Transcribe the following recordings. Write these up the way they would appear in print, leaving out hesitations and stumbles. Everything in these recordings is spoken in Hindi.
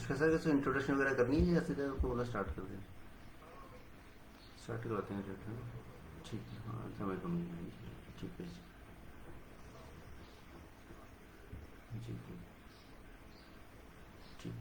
कैसा कैसे इंट्रोडक्शन वगैरह करनी है या सीधा बोला स्टार्ट कर दें? स्टार्ट करवाते हैं डेट है ना? ठीक है, हाँ समय कम नहीं है। ठीक है जी जी ठीक।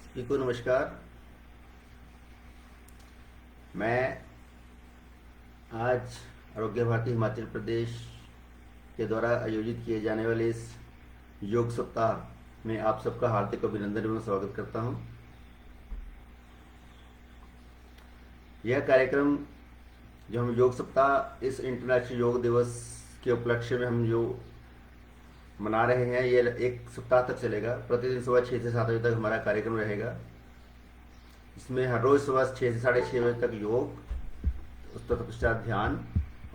सभी को नमस्कार। मैं आज आरोग्य भारती हिमाचल प्रदेश के द्वारा आयोजित किए जाने वाले इस योग सप्ताह में आप सबका हार्दिक अभिनंदन एवं स्वागत करता हूं। यह कार्यक्रम जो हम योग सप्ताह इस इंटरनेशनल योग दिवस के उपलक्ष्य में हम जो मना रहे हैं, ये एक सप्ताह तक चलेगा। प्रतिदिन सुबह 6 से 7 बजे तक हमारा कार्यक्रम रहेगा। इसमें हर रोज सुबह 6 से 6:30 बजे तक योग, उस तत्पश्चात ध्यान,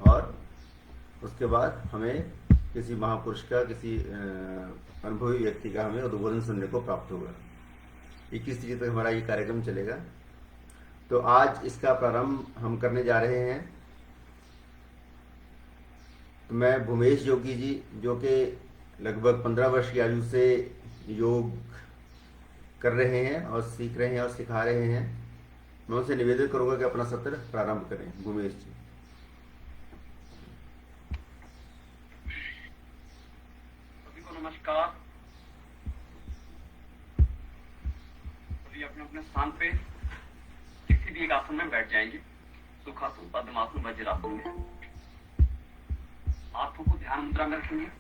और उसके बाद हमें किसी महापुरुष का, किसी अनुभवी व्यक्ति का हमें उद्बोधन सुनने को प्राप्त होगा। 21 तारीख तक हमारा ये कार्यक्रम चलेगा। तो आज इसका प्रारंभ हम करने जा रहे हैं। तो मैं भूमेश योगी जी, जो कि लगभग 15 वर्ष की आयु से योग कर रहे हैं और सीख रहे हैं और सिखा रहे हैं, मैं उनसे निवेदन करूंगा कि अपना सत्र प्रारंभ करें। भूमेश जी। सभी को नमस्कार। सभी अपने अपने स्थान पे किसी भी एक आसन में बैठ जाएंगे। सुखासन, पद्मासन, वज्रासन में हाथों को ध्यान मुद्रा में रखेंगे।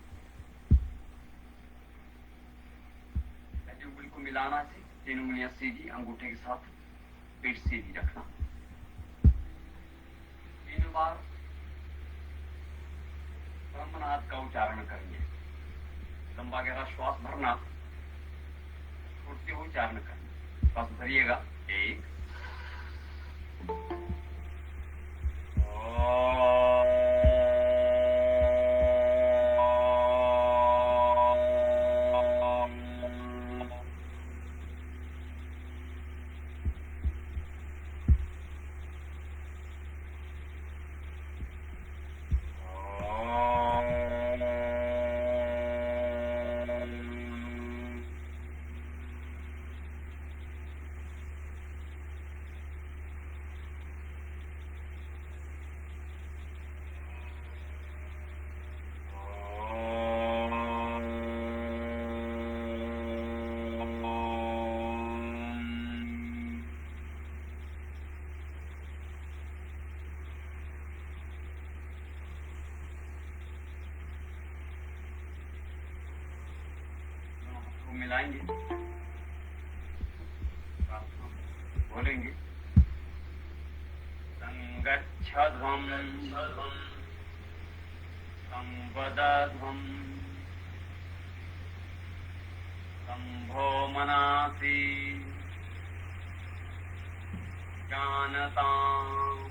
उंगली को मिलाना है, 3 उंगलियां सीधी, अंगूठे के साथ पीठ सीधी रखना। 3 बार ब्रह्मनाद का उच्चारण करेंगे। लंबा गहरा श्वास भरना, छोड़ते हुए उच्चारण करना। श्वास भरिएगा। 1 मिलाएंगे, बोलेंगे संगच्छध्वं संवदध्वं संभो मनासि जानतां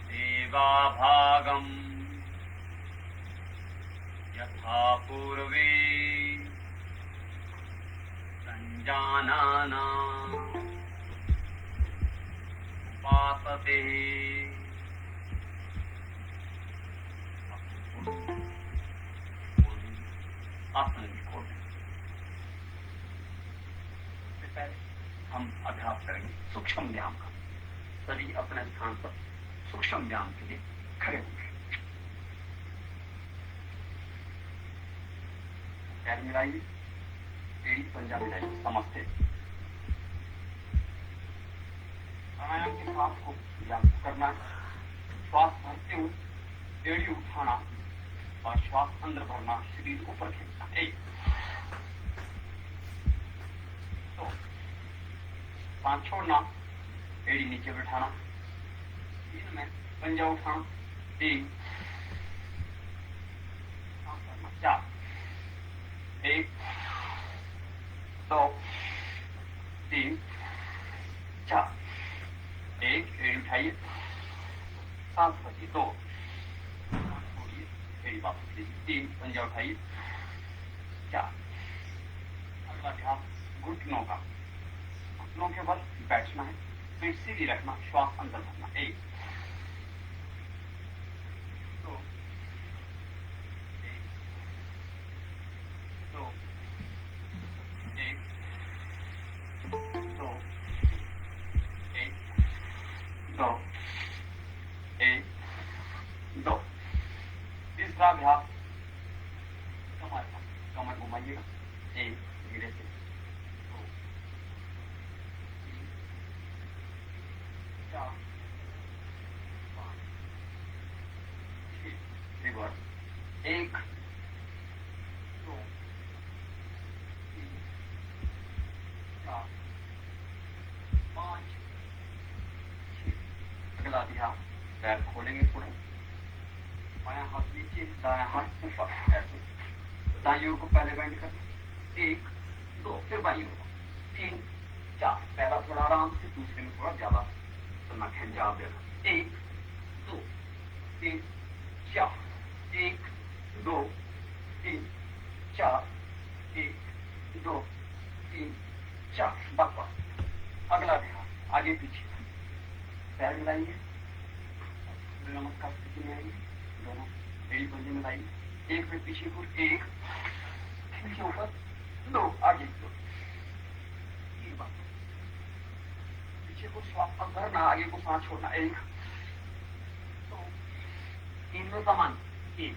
सेवाभागं यथा पूर्वे जानाना उपासते आसन छोड़ दें। सबसे पहले हम अभ्यास करेंगे सूक्ष्म व्यायाम का। सभी अपने स्थान पर सूक्ष्म व्यायाम के लिए खड़े होंगे। पैर मिलाइए, एड़ी पंजा मिलाइए, समझते प्राणायाम के साथ को व्यायाम करना है। श्वास भरते हुए एड़ी उठाना और श्वास अंदर भरना, शरीर ऊपर खींचना। एक तो सांस छोड़ना, एड़ी नीचे बैठाना, तीन में पंजा उठाना, एक चार, एक दो तीन चार, एक एड़ी उठाइए, सांस भरिए, दो छोड़िए, एड़ी वापस लीजिए, तीन पंजा उठाइए, चार। अगला अभ्यास घुटनों का। घुटनों के बल बैठना है, पेट सीधी रखना, श्वास अंदर भरना। एक दो एक दो एक दो एक दो। तीसरा अभ्यास कमर घुमाइएगा, एक धीरे से, दो तीन चार पाँच छः, रिवर्स, एक दो तीन चार पाँच छः। अगला अभ्यास पैर खोलेंगे थोड़ा, बायां हाथ नीचे, दायां हाथ ऊपर, ऐसे दाईं ओर को पहले बेंड करना, एक दो, फिर बाईं ओर, तीन चार। पहला थोड़ा आराम से, दूसरे में थोड़ा ज्यादा सुनना, खिंचाव देना। एक दो तीन चार, एक दो तीन चार, एक दो तीन चार। बकवास। अगला अभ्यास आगे पीछे, पैर मिलाइए, नमस्कार स्थिति में आइए, दोनों एड़ी पंजे मिलाइए, एक पे पीछे को, एक पीछे ऊपर, दो आगे, दो तीन बार, पीछे को श्वास भरना, आगे को सांस छोड़ना। एक दो तीन में समान, एक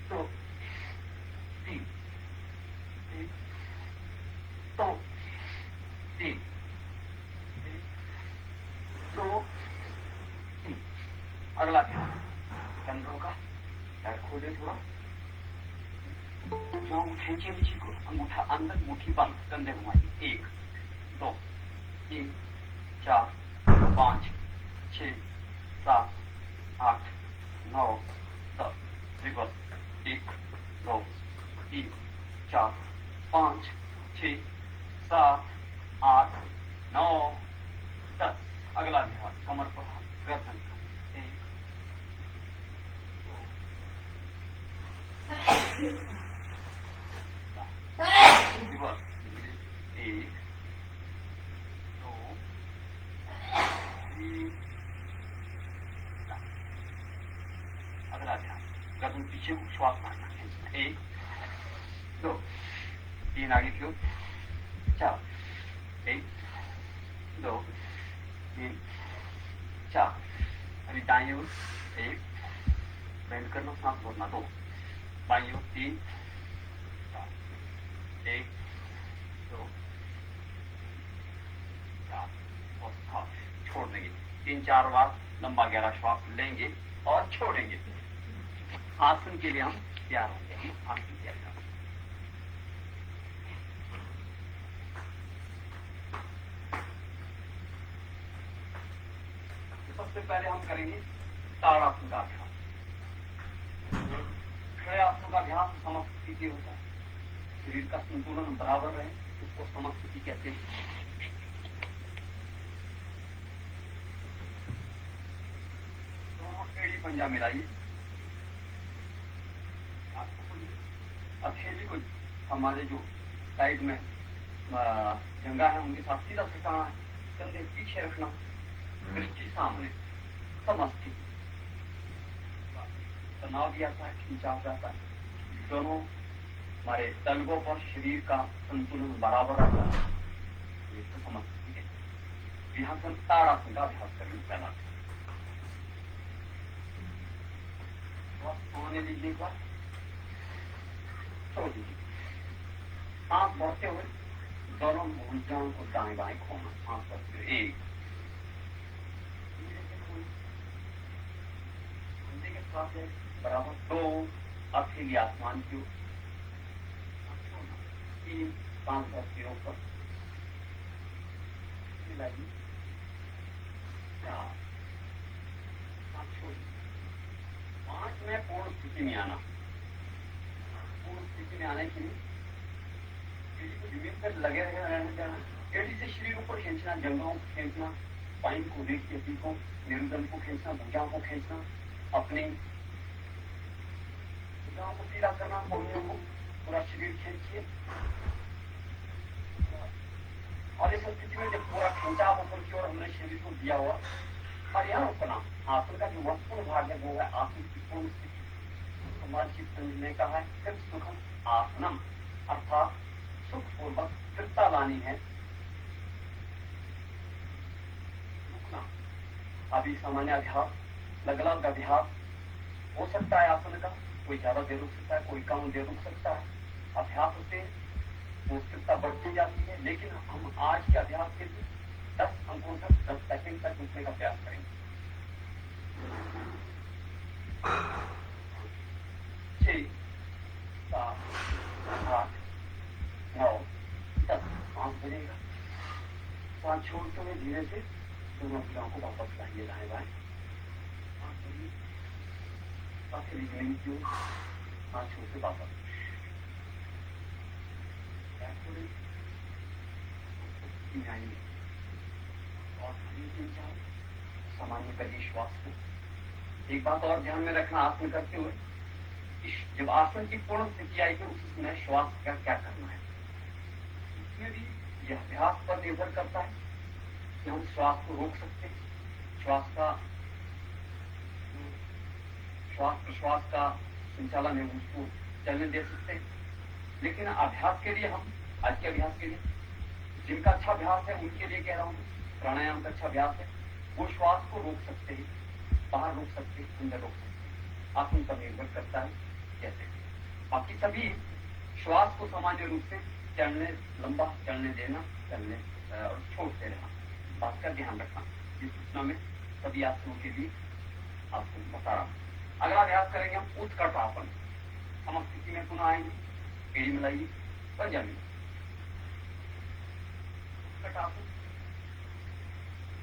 दो तीन, एक दो तीन, एक दो तीन। अगला ध्यान कंधों का, पैर खोले थोड़ा, खींचे नीचे को, अंगूठा अंदर, मुट्ठी बंद, कंधे घुमाइए। एक दो तीन चार पाँच छः सात आठ नौ दस, रिवर्स, एक दो तीन चार पाँच छः सात आठ नौ दस। अगला ध्यान कमर पर हाथ, गर्दन का, एक रिवर्स, एक दो तीन चार। अगला ध्यान गर्दन पीछे को, श्वास मारना, खींचना। एक दो तीन, आगे की ओर, चार, एक दो तीन चार। अभी दाएं ओर, एक बेंड करना, सांस छोड़ना, दो, बाईं ओर, तीन चार, एक दो चार, और सांस छोड़ देंगे। तीन चार बार लंबा गहरा श्वास लेंगे और छोड़ेंगे। आसन के लिए हम तैयार होंगे। आसन तैयार करें। सबसे पहले हम करेंगे ताड़ासन का अभ्यास। खड़े आसन का अभ्यास समस्थिति के होता है, शरीर का संतुलन बराबर रहे, उसको समस्थिति कहते हैं। दोनों एड़ी पंजा मिलाइए, अकेले को हमारे जो साइड में जंगा है उनके साथ सीधा सटाना है, कंधे पीछे रखना, दृष्टि सामने, समस्ती तनाव भी आता है, खिंचाव जाता है, दोनों हमारे तलवों पर शरीर का संतुलन बराबर रहता है। ये तो समझती है। यहाँ पर ताड़ासन का अभ्यास करने पहला होने लीजिए एक बार, छोड़ दीजिए, सांस बढ़ते हुए दोनों भुजाओं को दाएं बाएं खोना, सांस बढ़ते हुए एक के साथ बराबर, दो अकेली आसमान की ओर, तीन सांस बढ़ते ऊपर, चार, पांच में पूर्ण स्थिति में आना। पूर्ण स्थिति में आने के लिए जमीन पर लगे रहना जाना, एडी से शरीर ऊपर खींचना, जंघों को खींचना, पाइन को, रीढ़ की हड्डी को, मेरुदंड को खींचना, भुजाओं को खींचना, अपनी भुजाओं को सीधा करना, कोहनियों को, पूरा शरीर खींचिए। और इस स्थिति में जब पूरा खिंचाव ऊपर की ओर हमने शरीर को दिया हुआ, और यहाँ अपना आसन का जो वस्तु भाग है वो है आसन की पूर्ण स्थिति। हमारे ने कहा है सिर्फ सुखम आसनम, अर्थात सुखपूर्वक स्थिरता लानी है। रुकना, अभी सामान्य अभ्यास, अलग अलग अभ्यास हो सकता है आसन का, कोई ज्यादा देर रुक सकता है, कोई कम देर रुक सकता है। अभ्यास होते हैं वो स्थिरता बढ़ती जाती है, लेकिन हम आज के अभ्यास के लिए 10 अंकों तक 10 सेकंड तक रुकने का प्रयास करेंगे। 6, 7, 8, 9, 10 सांस बनेगा। सांस छोड़ते हुए धीरे से दोनों भुजाओं को वापस लाइए दाएं बाएं, अकेली जमीन की ओर, सांस छोड़ते वापस और सामान्य करिए श्वास को। एक बात और ध्यान में रखना, आसन करते हुए जब आसन की पूर्ण स्थिति आई तो उसमें श्वास का क्या करना है, इसमें भी यह अभ्यास पर निर्भर करता है कि हम श्वास को रोक सकते हैं, श्वास प्रश्वास का संचालन है उसको चलने दे सकते हैं। लेकिन अभ्यास के लिए हम आज के अभ्यास के लिए जिनका अच्छा अभ्यास है उनके लिए कह रहा हूँ, प्राणायाम का अच्छा अभ्यास है, वो श्वास को रोक सकते हैं, बाहर रोक सकते हैं, अंदर रोक सकते हैं, आसन पर निर्भर करता है कैसे। बाकी सभी श्वास को सामान्य रूप से चलने, लंबा चलने देना, चलने और छोड़ते रहना, बात का ध्यान रखना। इस सूचना में सभी आसनों के लिए आपको बता रहा हूँ। अगला अभ्यास करेंगे हम उत्कट आसन। हम स्थिति में पुनः आएंगे, एड़ी मिलाइए, पंजाबी उत्कट आसन।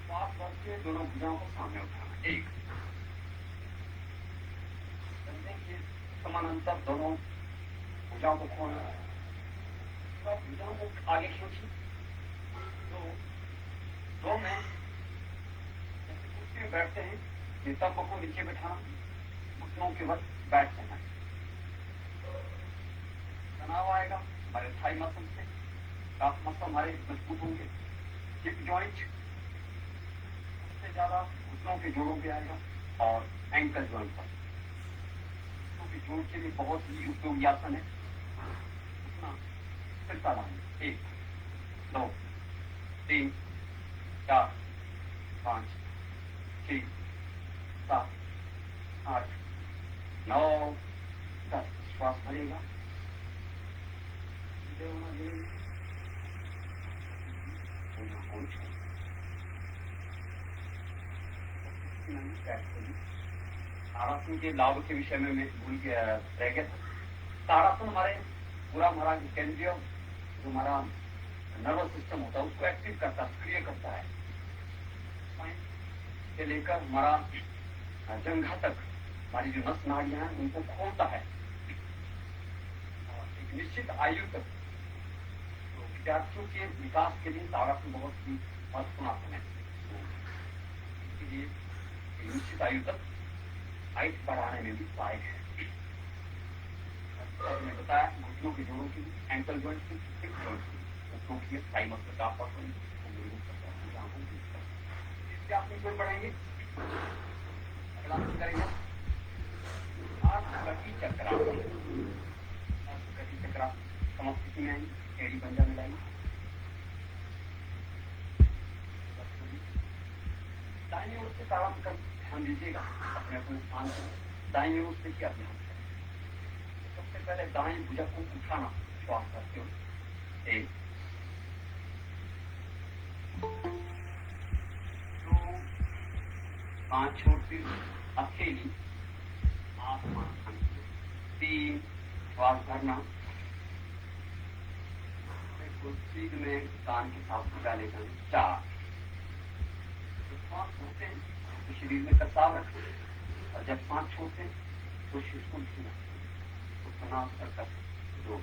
श्वास भर के दोनों भुजाओं को सामने उठाना, एक कंधे के समानांतर दोनों भुजाओं को खोलना, भुजाओं को आगे खींची, दो में कुर्सी में बैठते हैं, नितंबों को नीचे बैठाना, घुटनों के बल बैठ जाना। तनाव आएगा हमारे थाई मसल से, काफ मसल हमारे मजबूत होंगे, हिप जॉइंट से ज्यादा घुटनों के जोड़ों पे आएगा और एंकल जॉइंट पर, क्योंकि जोड़ के लिए बहुत ही उपयोगी आसन है। स्थिरता लाएंगे, 1, 2, 3, 4, 5, 6, 7, 8, 9, 10। श्वास भरेगा, ताड़ासन के लाभ के विषय में मैं भूल के रह गया था। ताड़ासन हमारे पूरा हमारा केंद्रीय जो हमारा नर्वस सिस्टम होता है उसको एक्टिव करता है, सक्रिय करता है, से लेकर हमारा जंघा तक हमारी जो नस नाड़ियां हैं उनको खोलता है। एक निश्चित आयु तक तो विद्यार्थियों के विकास के लिए ताड़ासन बहुत ही महत्वपूर्ण आसन है। इसलिए निश्चित आयु तक हाइट बढ़ाने में भी सहायक है। मैंने बताया घुटनों के जोड़ों की, एंकल जॉइंट की, हिप जॉइंट की, घुटनों की थाई मसल का आपका इससे आप ऊपर बढ़ेंगे। अगला हम करेंगे कटी चक्रा। कटी चक्रा समस्थिति में आएंगे, एड़ी पंजा मिलाएंगे, दाहिनी ओर से सारा कर ध्यान दीजिएगा अपने अपने स्थान पर। दाहिनी ओर से क्या ध्यान करें? सबसे पहले दाएं भुजा को उठाना श्वास करते हुए, 1 2 5 छोड़ती अकेली आसमान, 3 श्वास भरना, सीध में कान के साथ भुजा ले जाना, 4 सांस भरते हैं तो शरीर में कसाव रखें, और जब सांस छोड़ते हैं तो शरीर को धीमा, तो तनाव कर जो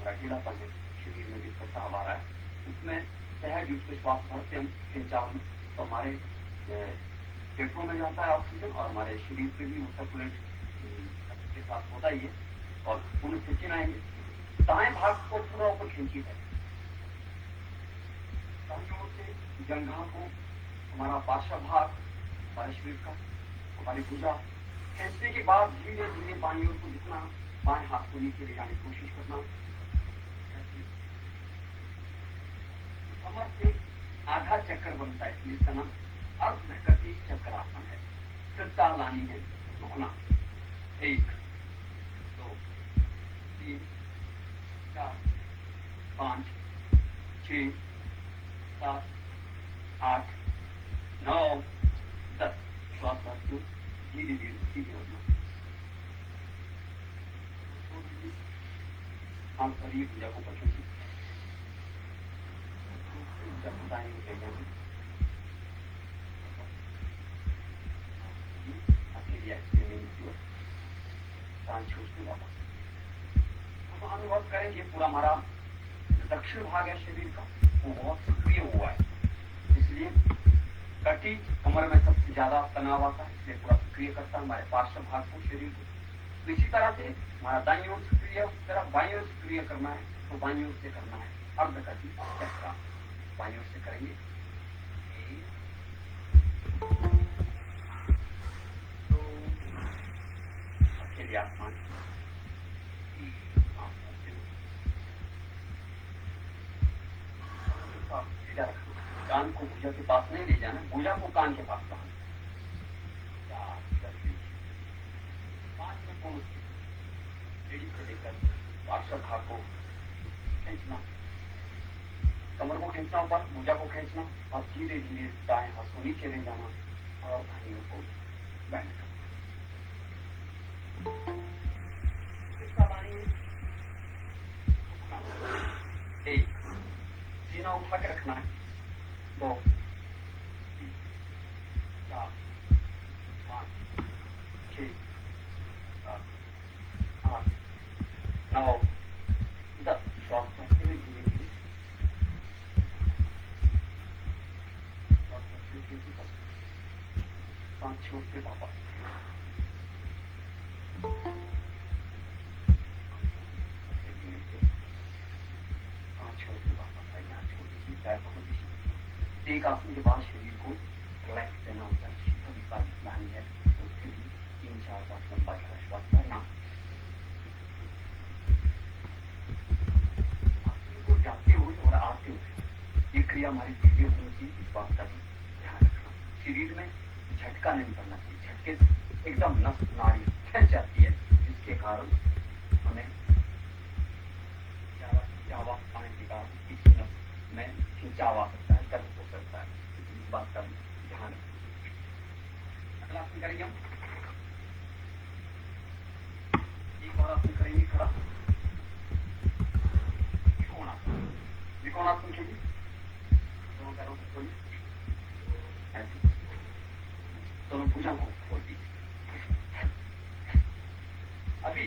रटीलापन है शरीर में भी कसाव आ रहा है, उसमें सहज रूप से श्वास भरते हम खिंचाव में, तो हमारे फेफड़ों में जाता है ऑक्सीजन और हमारे शरीर पे भी सर्कुलेट के साथ होता ही है। और पूर्ण खींचे आएंगे, दाएं भाग को पूरा ऊपर खींची है, जंघा को, हमारा पार्श्व भाग, हमारे शरीर का, हमारी भुजा खींचने के बाद धीरे धीरे बाईं ओर को जितना बाएं हाथ को नीचे ले जाने की कोशिश करना। कमर से आधा चक्कर बनता है, इसलिए इसका नाम अर्धकटी चक्रासन है। फिर 4 लानी है, रुकना, 1 2 3 4 5 6 7 8 9 10 श्वास धीरे धीरे सीधे होना। हम शरीर पूजा को पकड़ेंगे, हम अनुभव करेंगे पूरा हमारा दक्षिण भाग है शरीर का वो बहुत सक्रिय हुआ है, इसलिए कटी कमर में सबसे ज्यादा तनाव आता है, इसलिए पूरा सक्रिय करता है हमारे पार्श्व भाग को, शरीर को। तो इसी तरह से हमारा दाईं ओर सक्रिय, उस तरह बाईं ओर सक्रिय करना है तो बाईं ओर से करना है अर्धकटी चक्रा। बाईं ओर से करेंगे, 1 2 अकेले आसमान, कान को भुजा के पास नहीं ले जाना, भुजा को कान के पास लाना, 4 5 में कौन एड़ी से लेकर पार्श्व भाग को खींचना, कमर को खींचना ऊपर, भुजा को खींचना और धीरे धीरे दाएं हाथ को नीचे ले जाना और भाइयों को बैंड करना। एक सीना उठा के रखना है, 2 3 4 5 6 7 8 9 10 श्वास करते हुए धीरे धीरे सांस छोड़ते वापस, एक आसन के बाद शरीर को रिलैक्स देना होता है, लानी है, उसके लिए 3-4 बार लंबा गहरा श्वास भरना। आसन को जाते हुए और आते हुए ये क्रिया हमारी धीरे होनी चाहिए, इस बात का भी ध्यान रखना। शरीर में झटका नहीं पड़ना चाहिए, झटके एकदम नस नाड़ी फैल जाती है, जिसके कारण हमें ज्यादा पानी के कारण किसी नस में खिंचाव आ सकता है, दर्द हो सकता है, इस बात का ध्यान रखें। अगला आसन करेंगे हम, एक और आसन करेंगे खड़ा, त्रिकोणासन। त्रिकोणासन के लिए दोनों पैरों को खोलिए, ऐसे दोनों भुजा को खोल दीजिए। अभी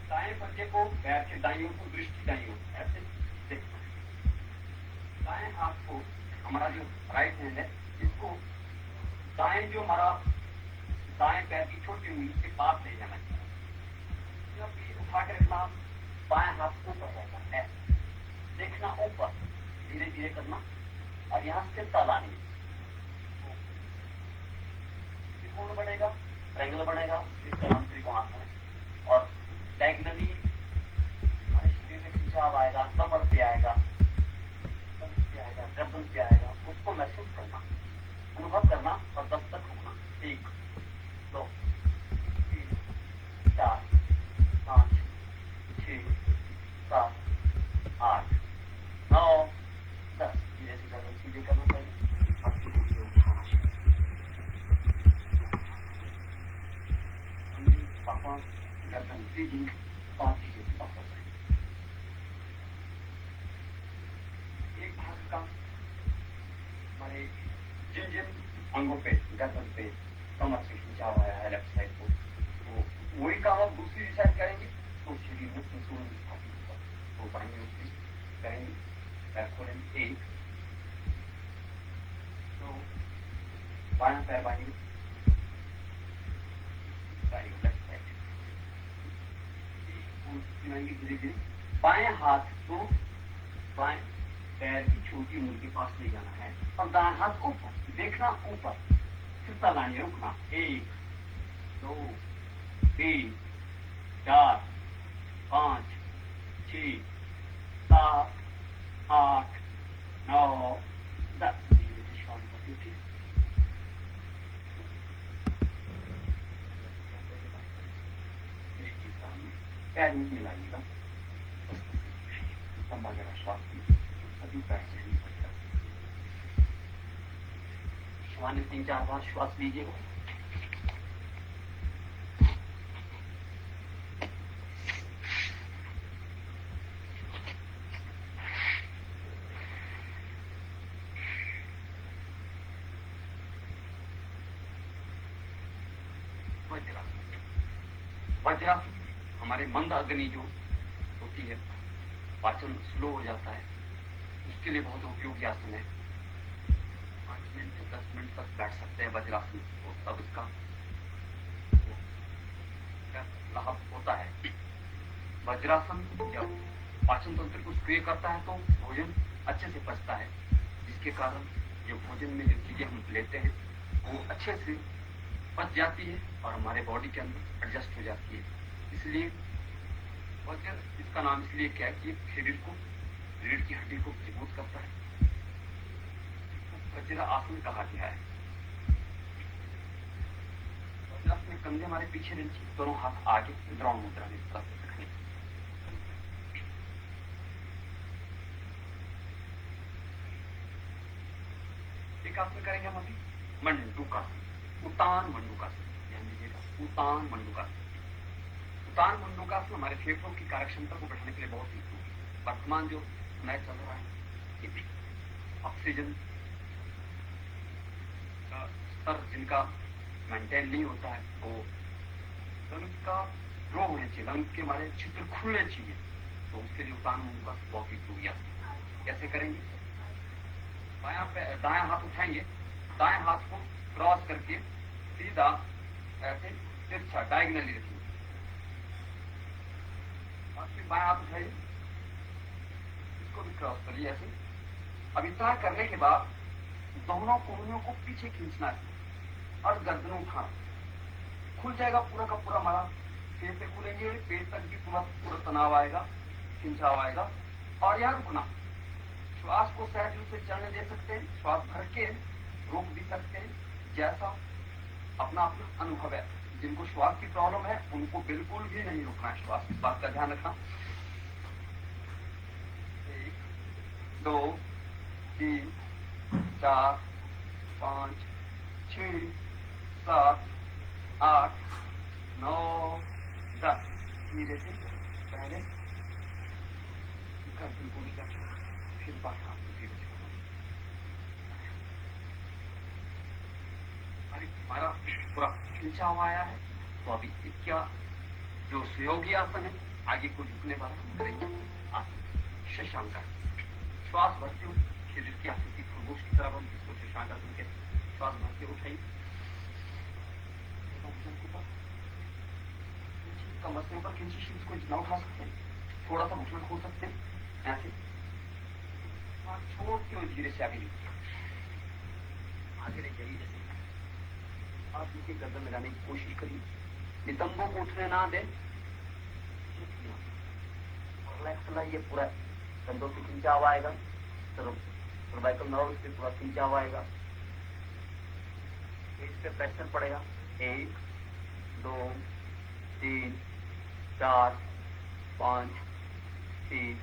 दाएं पंजे को पैर के दाईं ओर को, दृष्टि दाईं ओर ऐसे देखना है। दाएं हाथ को, हमारा जो राइट हैंड है, इसको दाएं जो हमारा दाएं पैर की छोटी उंगली के पास ले जाना चाहिए। जब भी उठा के रखना, बाएं हाथ ऊपर रहना है, देखना ऊपर, धीरे धीरे करना और यहाँ स्थिरता लानी। त्रिकोण बनेगा, ट्रायंगल बनेगा, इसका नाम त्रिकोणासन है। और डायगोनली हमारे शरीर में खिंचाव आएगा, कमर पे आएगा, गर्दन पे आएगा, उसको महसूस करना, अनुभव करना और 10 तक रुकना। 1 2 3 4 5 6 7 8 9 10। धीरे से गर्दन सीधे करना चाहिए। गर्दन सीधी, पाँच चीजें वापस आएंगे। एक भाग का हमारे जिन जिन अंगों पे, गर्दन पे, कमर से खिंचाव आया है लेफ्ट साइड को, तो वही काम आप दूसरी साइड करेंगे तो शरीर में संतुलन स्थापित होगा। तो पाएंगे उसकी करेंगे, पैर खोलेंगे। 1 2 बायां पैर बाएंगे, लेफ्ट साइड धीरे धीरे। बाएं हाथ को बाएं पैर की छोटी उंगली के पास ले जाना है और दाएं हाथ ऊपर, देखना ऊपर, स्थिरता लानी, रुकना। 1 2 3 4 5 6 7 8 9 10। धीरे से श्वास भरते हुए पैर नहीं मिलाइएगा, लंबा जरा श्वास सभी पैर से नहीं पड़ता। सामान्य 3-4 बार श्वास लीजिएगा। वज्रासन हमारे मंद अग्नि जो होती है, पाचन स्लो हो जाता है, उसके लिए बहुत उपयोगी आसन है। 5 मिनट से 10 मिनट तक बैठ सकते हैं वज्रासन, तो तब इसका लाभ होता है। वज्रासन जब पाचन तंत्र को सक्रिय करता है तो भोजन अच्छे से पचता है, जिसके कारण जो भोजन में जो चीजें हम लेते हैं वो अच्छे से पच जाती है और हमारे बॉडी के अंदर एडजस्ट हो जाती है। इसलिए वज्र इसका नाम इसलिए क्या है कि शरीर को, रीढ़ की हड्डी को मजबूत करता है। वज्र आसन कहा गया है। वज्रासन में कंधे हमारे पीछे रहने चाहिए, दोनों हाथ आगे, द्रोण मुद्रा में इस तरह से रखने। एक आसन करेंगे हम अभी, मंडूकासन, उत्तान मंडूकासन। ध्यान दीजिएगा, उत्तान मंडूकासन। उत्तान मंडूकासन हमारे फेफड़ों की कार्यक्षमता को बढ़ाने के लिए बहुत ही वर्तमान जो नया चल रहा है, ऑक्सीजन का स्तर जिनका मेंटेन नहीं होता है, वो लंग का ग्रो होना चाहिए, लंग के हमारे छिद्र खुलने चाहिए, तो उसके लिए उत्तान मंडूकासन बहुत ही उपयोगी आसन। कैसे करेंगे? दायां हाथ उठाएंगे, दाएं हाथ को क्रॉस करके सीधा ऐसे तिरछा डायगोनली रखेंगे, और फिर बाएं हाथ उठाइए, इसको भी क्रॉस करिए ऐसे। अब इतना करने के बाद दोनों कोहनियों को पीछे खींचना है और गर्दन उठाना, खुल जाएगा पूरा का पूरा हमारा, फेफड़े खुलेंगे, पेट तक भी पूरा तनाव आएगा, खिंचाव आएगा। और यहाँ रुकना, श्वास को सहज रूप से चलने दे सकते हैं, श्वास भर के रोक भी सकते हैं, जैसा अपना अपना अनुभव है। जिनको श्वास की प्रॉब्लम है उनको बिल्कुल भी नहीं रुकना है, श्वास, इस बात का ध्यान रखना। 1 2 3 4 5 6 7 8 9 10। धीरे से पहले गर्दन को नीचे रखना, फिर बाएं हाथ को धीरे से हमारा पूरा खिंचाव आया है। तो अभी क्या जो सहयोगी आसन है, आगे को झुकने वाला हम करेंगे आसन शशांकासन। श्वास भरते हुए शरीर की आकृति खरगोश की तरह बन, जिसको शशांकासन कहते हैं। श्वास भरते उठाइए, कमर से ऊपर खींची, शीट्स को जितना उठा सकते हैं, थोड़ा सा घुटना खोल सकते हैं, ऐसे छोड़ते हुए धीरे से आगे लीजिए, आगे ले जाइए। जैसे आप नीचे गर्दन लगाने की कोशिश करिए, नितंबों को उठने ना दें, रिलैक्स लाइए, पूरा कंधों से खिंचाव आएगा, सर्वाइकल नर्व से पूरा खिंचाव आएगा, पेट पे प्रेशर पड़ेगा। 1 2 3 4 5 6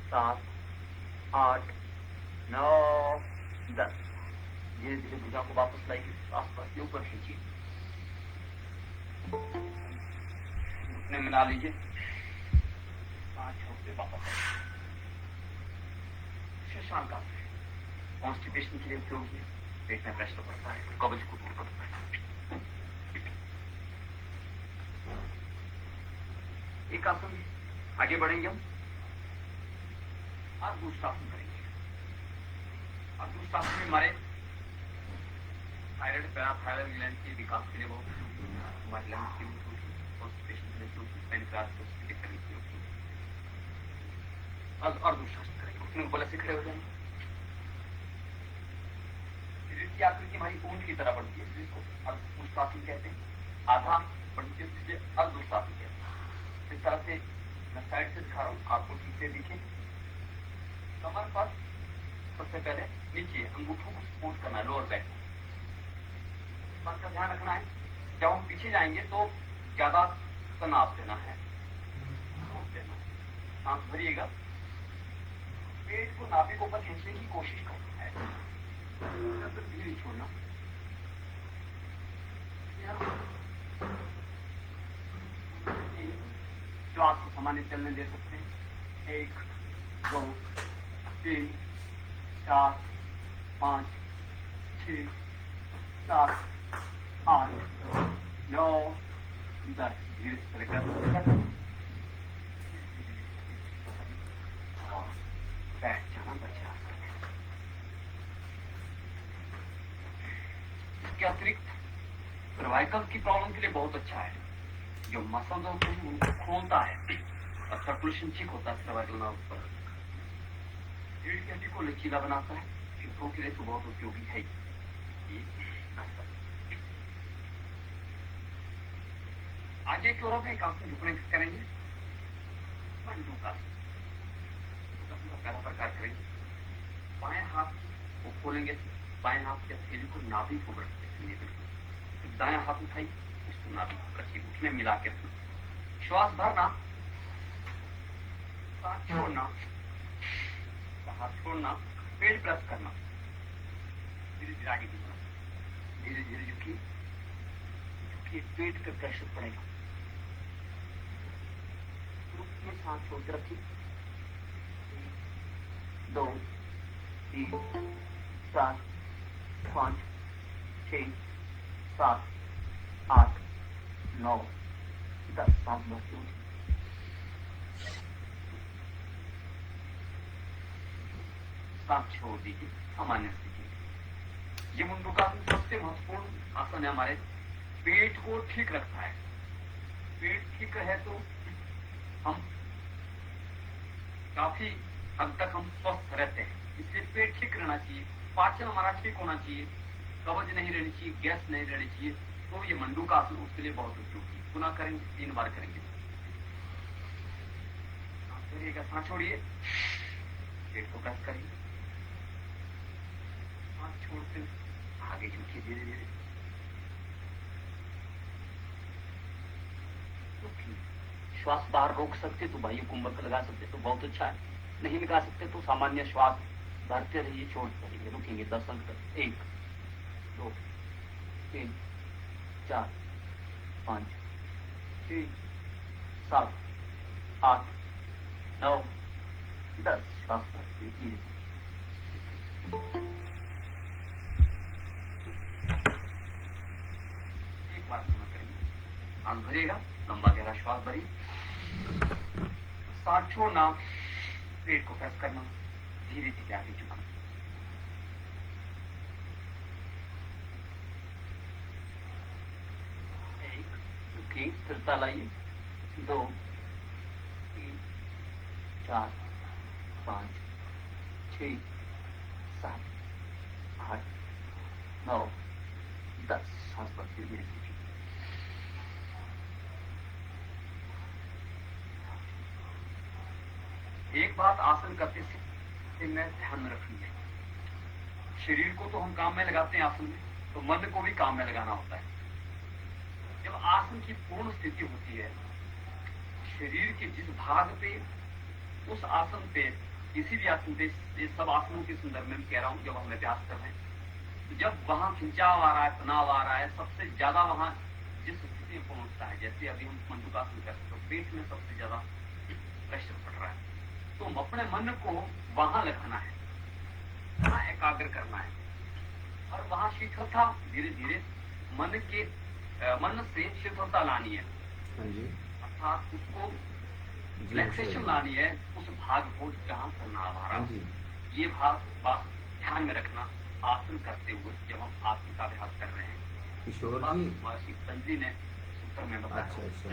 7 8 9 10। धीरे धीरे भुजा को वापस लाइए, आसपास के ऊपर खींचिए, घुटने मिला लीजिए, सांस छोड़ते वापस शशांक आसन कॉन्स्टिपेशन के लिए उपयोगी है, पेट में प्रेशर पड़ता है, कब्ज को दूर करता है। एक आसन आगे बढ़ेंगे हम और दूसरा आसन करेंगे। और दूसरा आसन में हमारे थायराइड पैराथायराइड ग्लैंड के विकास के लिए बहुत हमारे लंग्स के लिए कॉन्स्टिपेशन के लिए पेनक्रियास को स्थिति करने के लिए और दूसरा आसन करेंगे। उसमें ऊपर से खड़े हो जाएंगे, शरीर की आकृति हमारी ऊंट की तरह बढ़ती है, जिसको अर्धपुष्टासन कहते हैं, आधा बढ़ती है, इसलिए अर्धपुष्टासन कहते हैं। इस तरह से मैं साइड से दिखा रहा हूँ, आपको ठीक से दिखे। कमर पर सबसे पहले नीचे अंगूठों को सपोर्ट करना है, लोअर बैक। बात का ध्यान रखना है, जब हम पीछे जाएंगे तो ज्यादा तनाव देना है, सांस भरिएगा, पेट को नाभि को ऊपर खींचने की कोशिश करना है, धीरे छोड़ना। श्वास को सामान्य चलने दे सकते हैं। 1 2 3 4 5 6 7 8 9 10। धीरे से बैठ जाना बचा। इसके अतिरिक्त सर्वाइकल की प्रॉब्लम के लिए बहुत अच्छा है, जो मसल होते हैं उनको खोलता है और सर्कुलेशन ठीक होता है सर्वाइकल नर्व पर, रीढ़ की हड्डी को लचीला बनाता है, हिप्पो के लिए तो बहुत उपयोगी है। आगे की ओर एक आसन झुकने करेंगे, मंडूकासन पहला प्रकार करेंगे। बाएं हाथ को खोलेंगे, बाएं हाथ के हथेली को नाभि को रखेंगे, दायां हाथ उठाइए, उसको नाभि को रखिए, घुटने मिला के श्वास भरना, सांस छोड़ना, बाहर छोड़ना, पेट प्रेस करना, धीरे धीरे आगे झुकना, धीरे धीरे झुकिए, पेट पे प्रेशर पड़ेगा, ग्रुप में सांस छोड़ के रखिए। 2 3 4 5 6 7 8 9 10। सांस भरते हुए सांस छोड़ दीजिए, सामान्य स्थिति। ये मुंडूकासन सबसे महत्वपूर्ण आसन है, हमारे पेट को ठीक रखता है। पेट ठीक है तो हम काफी हद तक हम स्वस्थ रहते हैं, इसलिए पेट ठीक रहना चाहिए, पाचन हमारा ठीक होना चाहिए, कब्ज नहीं रहनी चाहिए, गैस नहीं रहनी चाहिए। तो ये मंडूकासन उसके लिए बहुत उपयोगी। पुनः करेंगे, 3 बार करेंगे। सांस छोड़िए, पेट को प्रेस करिए, सांस छोड़ते आगे झुकिए धीरे धीरे। श्वास बाहर रोक सकते तो बाह्य कुंभक लगा सकते तो बहुत अच्छा है, नहीं लगा सकते तो सामान्य श्वास भरते रहिए, छोड़ते रहिए, रुकेंगे 10 अंक तक। 1 2 3 4 5 6 7 8 9 10। श्वास भरते धीरे। एक बार सुना करेंगे, सांस भरिएगा, लंबा गहरा श्वास भरिए, सांस छोड़ना, पेट को प्रेस करना, धीरे धीरे आगे झुकना। स्थिरता लाइए, 2 3 4 5 6 7 8 9 10 सांस भरती हुई धीरे। एक बात आसन करते से मैं ध्यान में रखनी है, शरीर को तो हम काम में लगाते हैं आसन में, तो मन को भी काम में लगाना होता है। जब आसन की पूर्ण स्थिति होती है, शरीर के जिस भाग पे, उस आसन पे, किसी भी आसन पे, ये सब आसनों के संदर्भ में कह रहा हूं, जब हम अभ्यास कर रहे हैं, तो जब वहां खिंचाव आ रहा है, तनाव आ रहा है, सबसे ज्यादा वहां जिस स्थिति में पहुंचता है, जैसे अभी हम मंडूकासन करते हैं, तो पेट में सबसे ज्यादा प्रेशर पड़ रहा है, तो अपने मन को वहां लगाना है, वहां एकाग्र करना है, और वहां शीतलता धीरे धीरे मन से शीतलता लानी है, अर्थात उसको रिलैक्सेशन लानी है, उस भाग को जहां तनाव आ रहा है, ये भाग बात ध्यान में रखना। आसन करते हुए जब हम आसन का अभ्यास कर रहे हैं, किशोर जी, महर्षि पतंजलि ने सूत्र में बताया। अच्छा,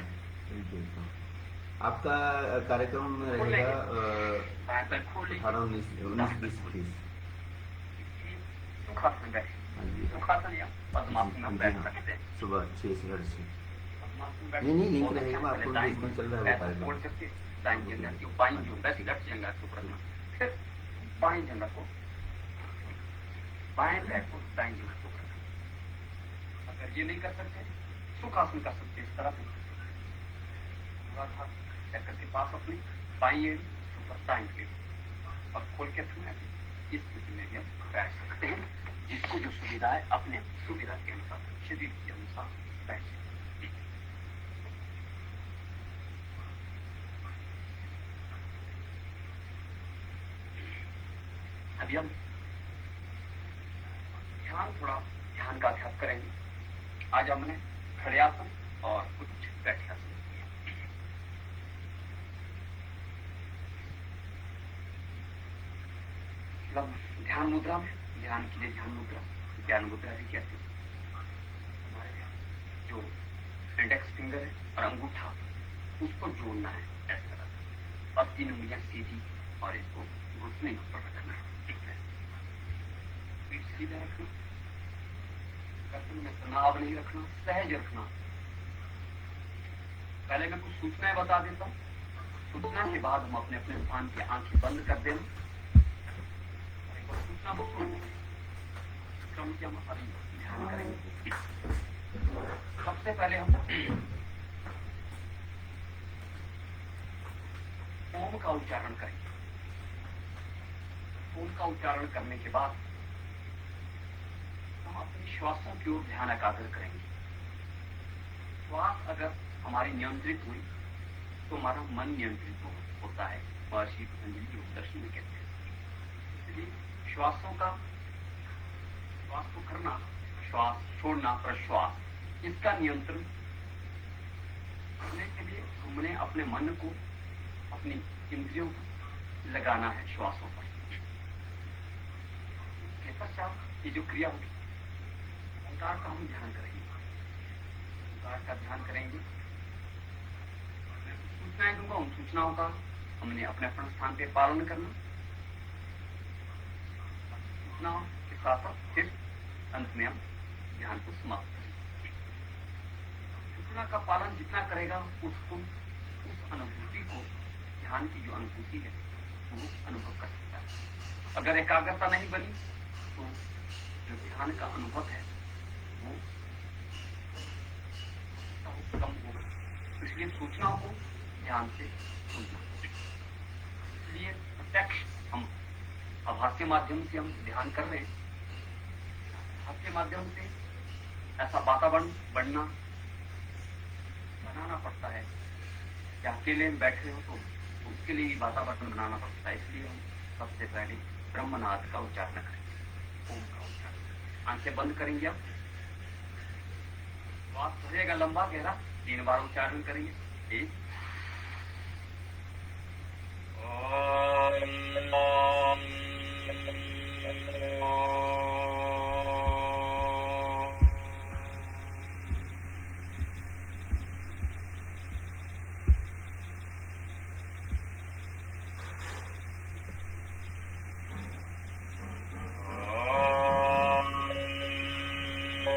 आपका कार्यक्रम रहेगा 18, 19, 20, 30। सुखासन बैठे, सुखासन या पद्मासन में बैठ सकते हैं, सुबह 6 से 8। पद्मासन बैठ, नहीं लिंक रहेगा, आपको लिंक चल रहा है वो छोड़ कार्यक्रम। करके दाएं जंघा की बाईं जो वैसे लट जंघा के ऊपर, फिर बाईं जंघा को, बाएं पैर को दाएं जंघा को रखना। अगर ये नहीं कर सकते, सुखासन कर सकते, इस तरह से चक्कर के पास अपनी बाईं एड़ी ऊपर दाएं एड़ी और खोल के रखना। इस स्थिति में हम बैठ सकते हैं, जिसको जो सुविधा है अपने सुविधा के अनुसार, शरीर के अनुसार बैठ सकते हैं। अभी हम ध्यान का अभ्यास करेंगे। आज हमने खड़े आसन और कुछ बैठे आसन, ध्यान मुद्रा में, ध्यान के लिए ध्यान मुद्रा, ज्ञान मुद्रा भी कहते हैं। हमारे जो इंडेक्स फिंगर है और अंगूठा, उसको जोड़ना है ऐसा, और 3 उंगलियां सीधी और इसको घुटने पर रखना है, पीठ सीधा रखना, गर्दन में तनाव नहीं रखना, सहज रखना। पहले मैं कुछ सूचनाएं बता देता हूँ, सूचना के बाद हम अपने अपने स्थान की आंखें बंद कर देना, सूचना को सुन क्रम से हम ध्यान करेंगे। सबसे पहले हम ओम का उच्चारण करेंगे। ओम का उच्चारण करने के बाद हम अपने श्वासों की ओर ध्यान एकाग्र करेंगे। श्वास अगर हमारी नियंत्रित हुई तो हमारा मन नियंत्रित होता है, महर्षि पतंजलि योग दर्शन में कहते हैं। इसलिए श्वास को करना, श्वास छोड़ना, प्रश्वास, इसका नियंत्रण करने के लिए हमने अपने मन को, अपनी इंद्रियों को लगाना है श्वासों पर। इसके पश्चात ये जो क्रिया होगी, ओंकार का हम ध्यान करेंगे, ओंकार का ध्यान करेंगे। सूचनाएं दूंगा, उन सूचनाओं का हमने अपने अपने स्थान पे पालन करना। सूचनाओं के साथ साथ फिर अंत में हम ध्यान को समाप्त करेंगे। सूचना का पालन जितना करेगा, उसको, उस अनुभूति को, ध्यान की जो अनुभूति है वो अनुभव कर सकता है। अगर एकाग्रता नहीं बनी तो जो ध्यान का अनुभव है वो कम होगा। इसलिए सूचनाओं को ध्यान से सुनना। इसलिए प्रत्यक्ष हम आभासी माध्यम से हम ध्यान कर रहे हैं, आभासी माध्यम से ऐसा वातावरण बनाना पड़ता है। या अकेले में बैठे हो तो उसके लिए वातावरण बनाना पड़ता है। इसलिए हम सबसे पहले ब्रह्मनाद का उच्चारण करेंगे, ओम का उच्चारण। आंखें बंद करेंगे। अब श्वास भरेगा लंबा गहरा, 3 बार उच्चारण करेंगे। 1 2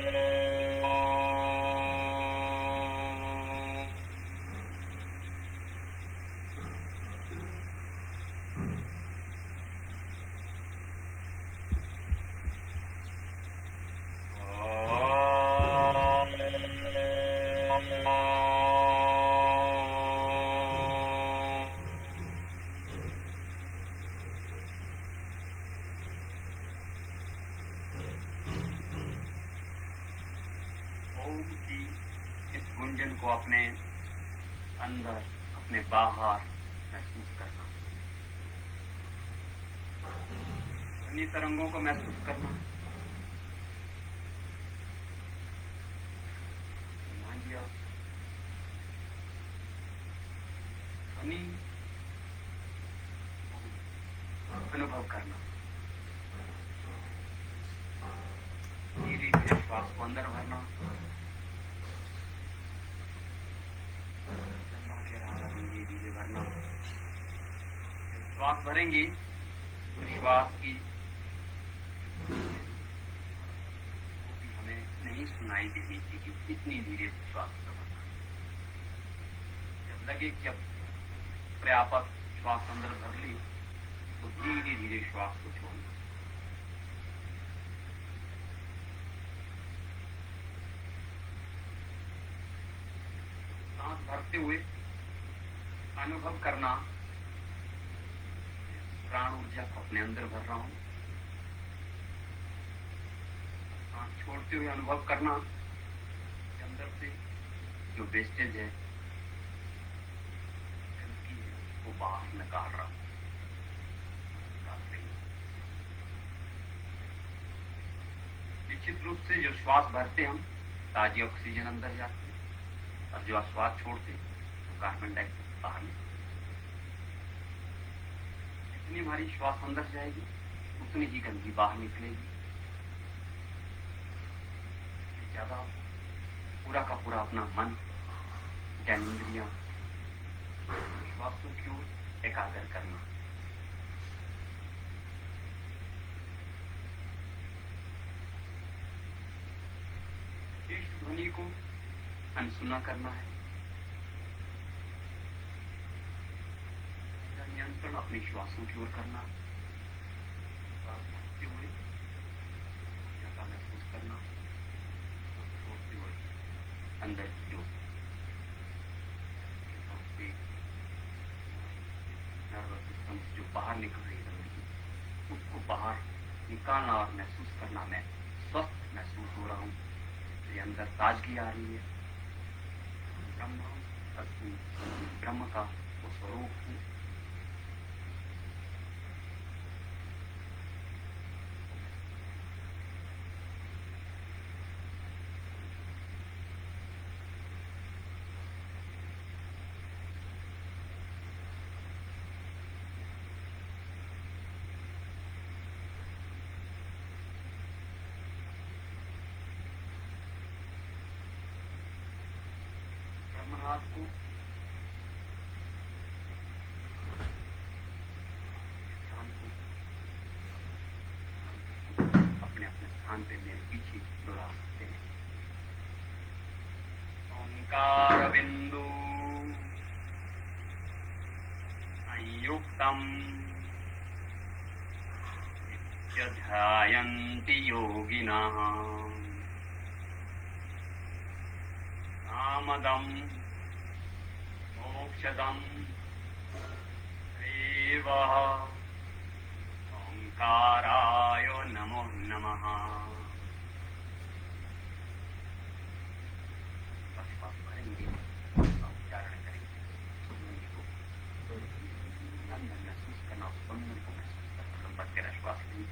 ओम की इस गुंजन को अपने अंदर, अपने बाहर महसूस करना, ध्वनि तरंगों को महसूस करना। मान लिया ध्वनि अनुभव करना, धीरे धीरे श्वास को अंदर भरना, धीरे धीरे भरना। श्वास भरेंगे तो श्वास की वो भी हमें नहीं सुनाई देनी चाहिए, इतनी धीरे श्वास का भरना। जब लगे कि अब पर्याप्त श्वास अंदर भर ली तो धीरे धीरे श्वास को छोड़ना। सांस भरते हुए अनुभव करना, प्राण ऊर्जा को अपने अंदर भर रहा हूं। सांस छोड़ते हुए अनुभव करना कि अंदर से जो वेस्टेज है, गंदगी है, वो बाहर निकाल रहा हूं। निश्चित रूप से जो श्वास भरते हम, ताजी ऑक्सीजन अंदर जाती है, और जो श्वास छोड़ते तो कार्बन डाइऑक्साइड बाहर निकलता है। जितनी हमारी श्वास अंदर जाएगी उतनी ही गंदगी बाहर निकलेगी। ज्यादा पूरा का पूरा अपना मन, ज्ञानेंद्रियां श्वासों की ओर एकाग्र करना। इस ध्वनि को अनसुना करना है। नियंत्रण अपनी श्वासों की ओर करना, श्वास भरते हुए ऊर्जा महसूस करना, छोड़ते हुए अंदर की जो नर्वस सिस्टम से जो बाहर निकल रही है उसको बाहर निकालना और महसूस करना। मैं स्वस्थ महसूस हो रहा हूँ, मेरे अंदर ताजगी आ रही है। ब्रह्म का वो स्वरूप हूँ। ब्रह्मनाथ को अपने अपने स्थान पे मेरे पीछे दोहरा सकते हैं। ओंकार बिंदु संयुक्तम ध्यायन्ति योगिनः कामदं मोक्षदं देवः ओंकाराय नमो नमः। श्वास भरेंगे, उच्चारण करेंगे, अंदर महसूस करना, स्पंदन को महसूस करना, बढ़ते रहे श्वास लीजिए।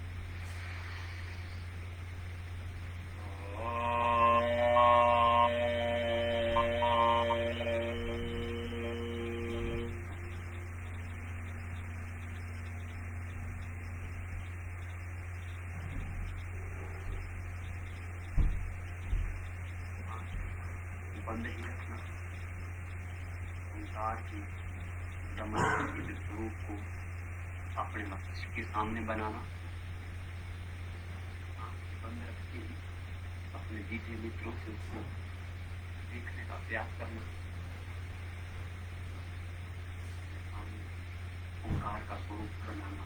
बंद ही रखना। ओंकार की ब्रह्म के स्वरूप को अपने मस्तिष्क के सामने बनाना। बंद रखते ही अपने दीजिए मित्रों से उसको देखने का प्रयास करना। ओंकार का स्वरूप बनाना।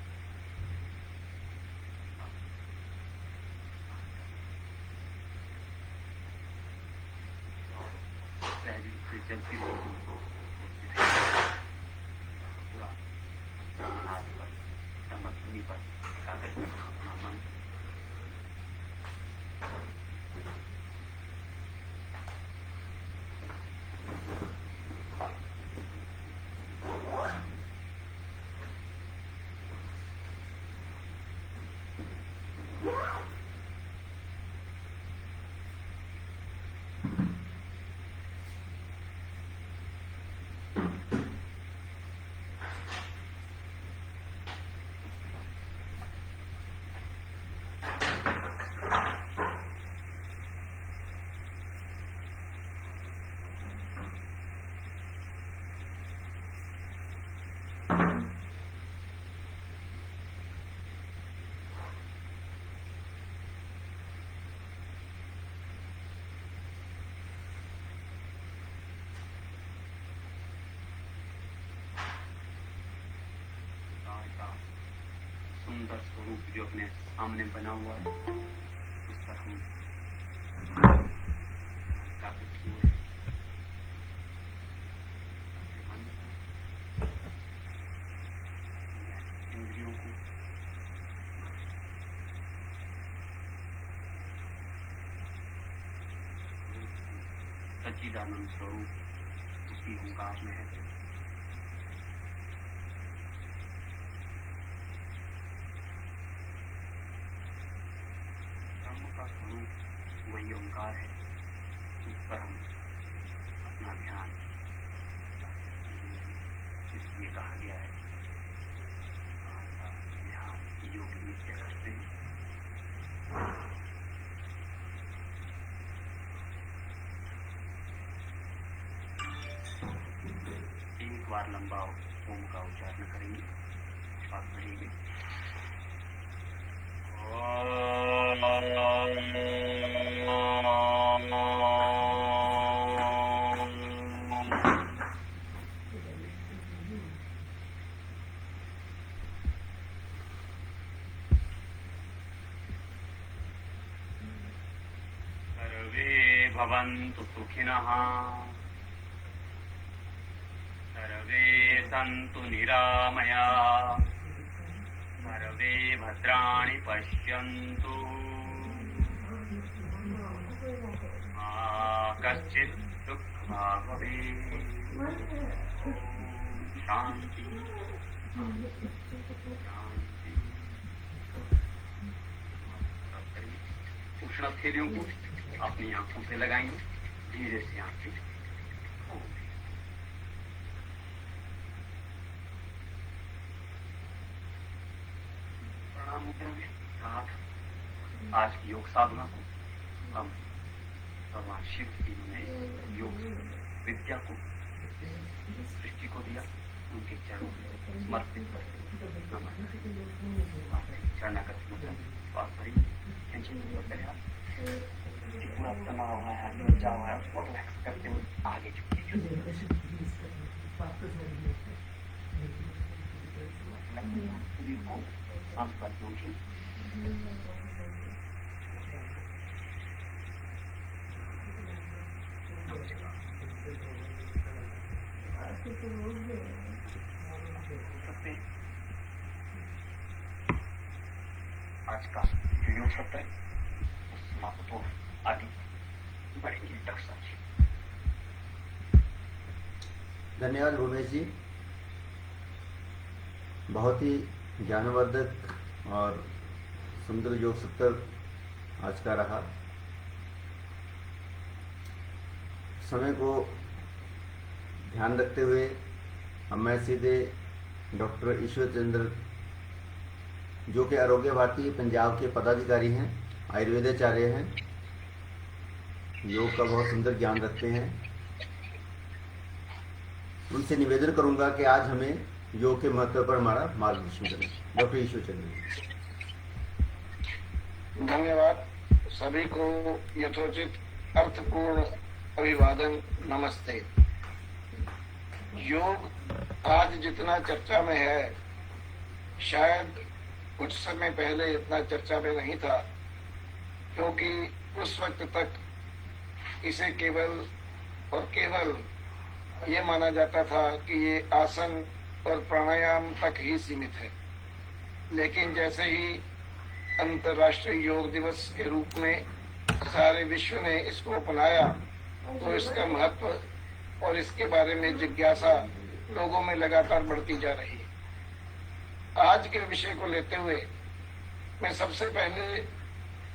पहले से चलती रही पूरा प्राणायाम पर समर्थनी पर एकाग्र करना अपना मन। सुंदर स्वरूप जो अपने सामने बना हुआ है उस पर हम काफी किए इंद्रियों को सच्चिदानंद स्वरूप उसी ओंकार में है। स्वरूप वही ओंकार है, उस पर हम अपना ध्यान इसलिए कहा गया है ध्यान योग नित्य करते हैं। एक बार लंबा ओम का उच्चारण करेंगे, श्वास भरेंगे। सर्वे भवन्तु सुखिनः, सर्वे सन्तु निरामयाः, सर्वे भद्राणि पश्यन्तु, मा कश्चित् दुःखभाग् भवेत्। शांति शांति। उष्ण थैलियों को अपनी आंखों से लगाएंगे, धीरे से आंखें प्रणाम करेंगे। साथ आज की योग साधना को हम भगवान शिव जी ने योग विद्या को सृष्टि को दिया, उनके चरणों में समर्पित करते शरणागत श्वास भरी पूरा तनाव हुआ है, लज्जा हुआ है, उसको रिलैक्स करते हुए आगे झुकिए। सांस पर जोड़िए। आज का जो योग सत्र है उस समाप्त हो आगे बढ़ेंगे। डॉक्टर साहब जी धन्यवाद भूमेश जी, बहुत ही ज्ञानवर्धक और सुंदर योग सत्र आज का रहा। समय को ध्यान रखते हुए अब मैं सीधे डॉक्टर ईश्वर चंद्र जो कि आरोग्य भारती पंजाब के पदाधिकारी हैं, आयुर्वेदाचार्य हैं, योग का बहुत सुंदर ज्ञान रखते हैं, उनसे निवेदन करूंगा कि आज हमें योग के महत्व पर हमारा मार्गदर्शन करें। डॉक्टर ईश्वर चंद्र। धन्यवाद। सभी को यथोचित अर्थपूर्ण अभिवादन, नमस्ते। योग आज जितना चर्चा में है, शायद कुछ समय पहले इतना चर्चा में नहीं था, क्योंकि उस वक्त तक इसे केवल और केवल ये माना जाता था कि ये आसन और प्राणायाम तक ही सीमित है। लेकिन जैसे ही अंतर्राष्ट्रीय योग दिवस के रूप में सारे विश्व ने इसको अपनाया, तो इसका महत्व और इसके बारे में जिज्ञासा लोगों में लगातार बढ़ती जा रही है। आज के विषय को लेते हुए मैं सबसे पहले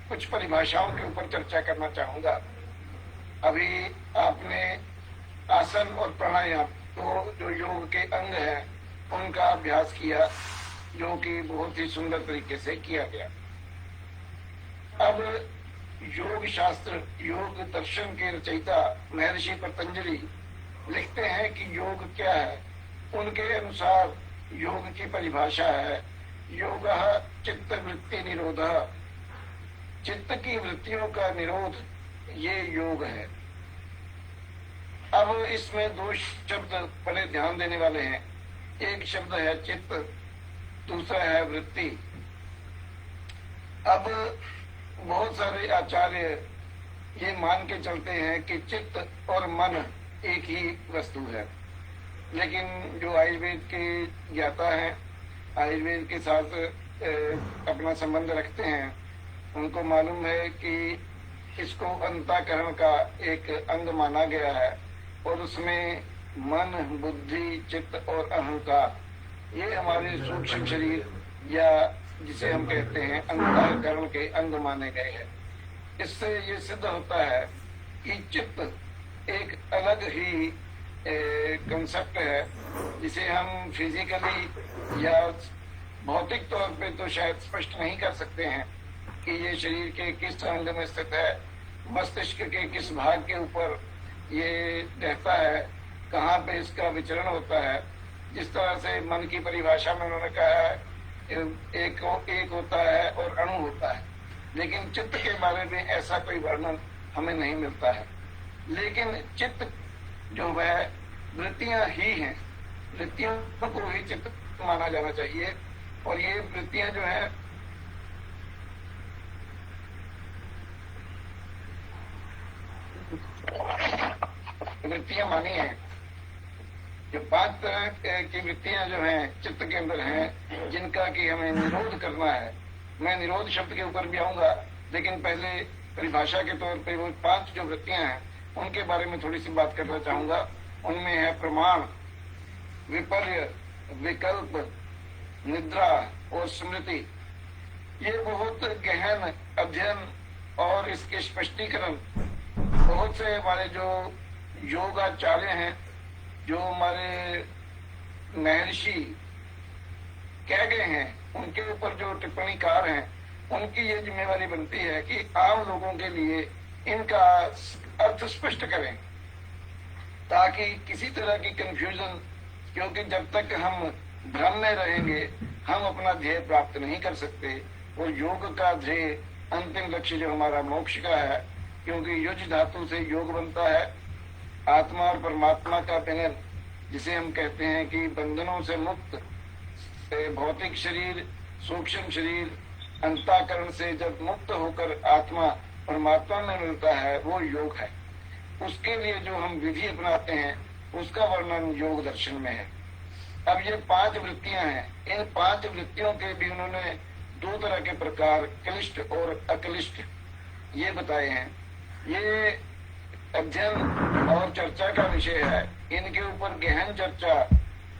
कुछ परिभाषाओं के ऊपर चर्चा करना चाहूंगा। अभी आपने आसन और प्राणायाम तो जो योग के अंग हैं उनका अभ्यास किया, जो कि बहुत ही सुंदर तरीके से किया गया। अब योग शास्त्र, योग दर्शन के रचयिता महर्षि पतंजलि लिखते हैं कि योग क्या है। उनके अनुसार योग की परिभाषा है, योग चित्त वृत्ति निरोध, चित्त की वृत्तियों का निरोध, ये योग है। अब इसमें दो शब्द बड़े ध्यान देने वाले हैं। एक शब्द है चित्त, दूसरा है वृत्ति। अब बहुत सारे आचार्य ये मान के चलते हैं कि चित्त और मन एक ही वस्तु है, लेकिन जो आयुर्वेद के ज्ञाता हैं, आयुर्वेद के साथ अपना संबंध रखते हैं, उनको मालूम है कि इसको अंतःकरण का एक अंग माना गया है और उसमें मन, बुद्धि, चित्त और अहंकार, ये हमारे सूक्ष्म शरीर या जिसे हम कहते हैं अंतःकरण के अंग माने गए हैं। इससे ये सिद्ध होता है कि चित्त एक अलग ही कंसेप्ट है, जिसे हम फिजिकली या भौतिक तौर पे तो शायद स्पष्ट नहीं कर सकते हैं कि ये शरीर के किस अंग में स्थित है, मस्तिष्क के किस भाग के ऊपर ये रहता है, कहाँ पे इसका विचरण होता है। जिस तरह से मन की परिभाषा में उन्होंने कहा है एक होता है और अणु होता है, लेकिन चित्त के बारे में ऐसा कोई वर्णन हमें नहीं मिलता है। लेकिन चित्त जो वह वृत्तियां ही हैं, वृत्तियों को ही चित्त माना जाना चाहिए। और ये वृत्तियां जो है वृत्तियां मानी है, जो 5 तरह की वृत्तियां जो हैं चित्त के अंदर हैं, जिनका कि हमें निरोध करना है। मैं निरोध शब्द के ऊपर भी आऊंगा, लेकिन पहले परिभाषा के तौर पे वो 5 जो वृत्तियां हैं उनके बारे में थोड़ी सी बात करना चाहूंगा। उनमें है प्रमाण, विपर्य, विकल्प, निद्रा और स्मृति। ये बहुत गहन अध्ययन और इसके स्पष्टीकरण बहुत से हमारे जो योगाचार्य हैं, जो हमारे महर्षि कह गए हैं, उनके ऊपर जो टिप्पणीकार हैं, उनकी ये जिम्मेवारी बनती है कि आम लोगों के लिए इनका अर्थ स्पष्ट करें, ताकि किसी तरह की कंफ्यूजन, क्योंकि जब तक हम भ्रम में रहेंगे हम अपना ध्येय प्राप्त नहीं कर सकते। और योग का ध्येय, अंतिम लक्ष्य जो हमारा मोक्ष का है, क्योंकि युज धातु से योग बनता है, आत्मा और परमात्मा का मिलन, जिसे हम कहते हैं कि बंधनों से मुक्त भौतिक शरीर, सूक्ष्म शरीर, अंतःकरण से जब मुक्त होकर आत्मा परमात्मा में मिलता है, वो योग है। उसके लिए जो हम विधि अपनाते हैं उसका वर्णन योग दर्शन में है। अब ये 5 वृत्तियां हैं। इन 5 वृत्तियों के भी उन्होंने 2 तरह के प्रकार, क्लिष्ट और अक्लिष्ट, ये बताए हैं। ये अध्ययन और चर्चा का विषय है। इनके ऊपर गहन चर्चा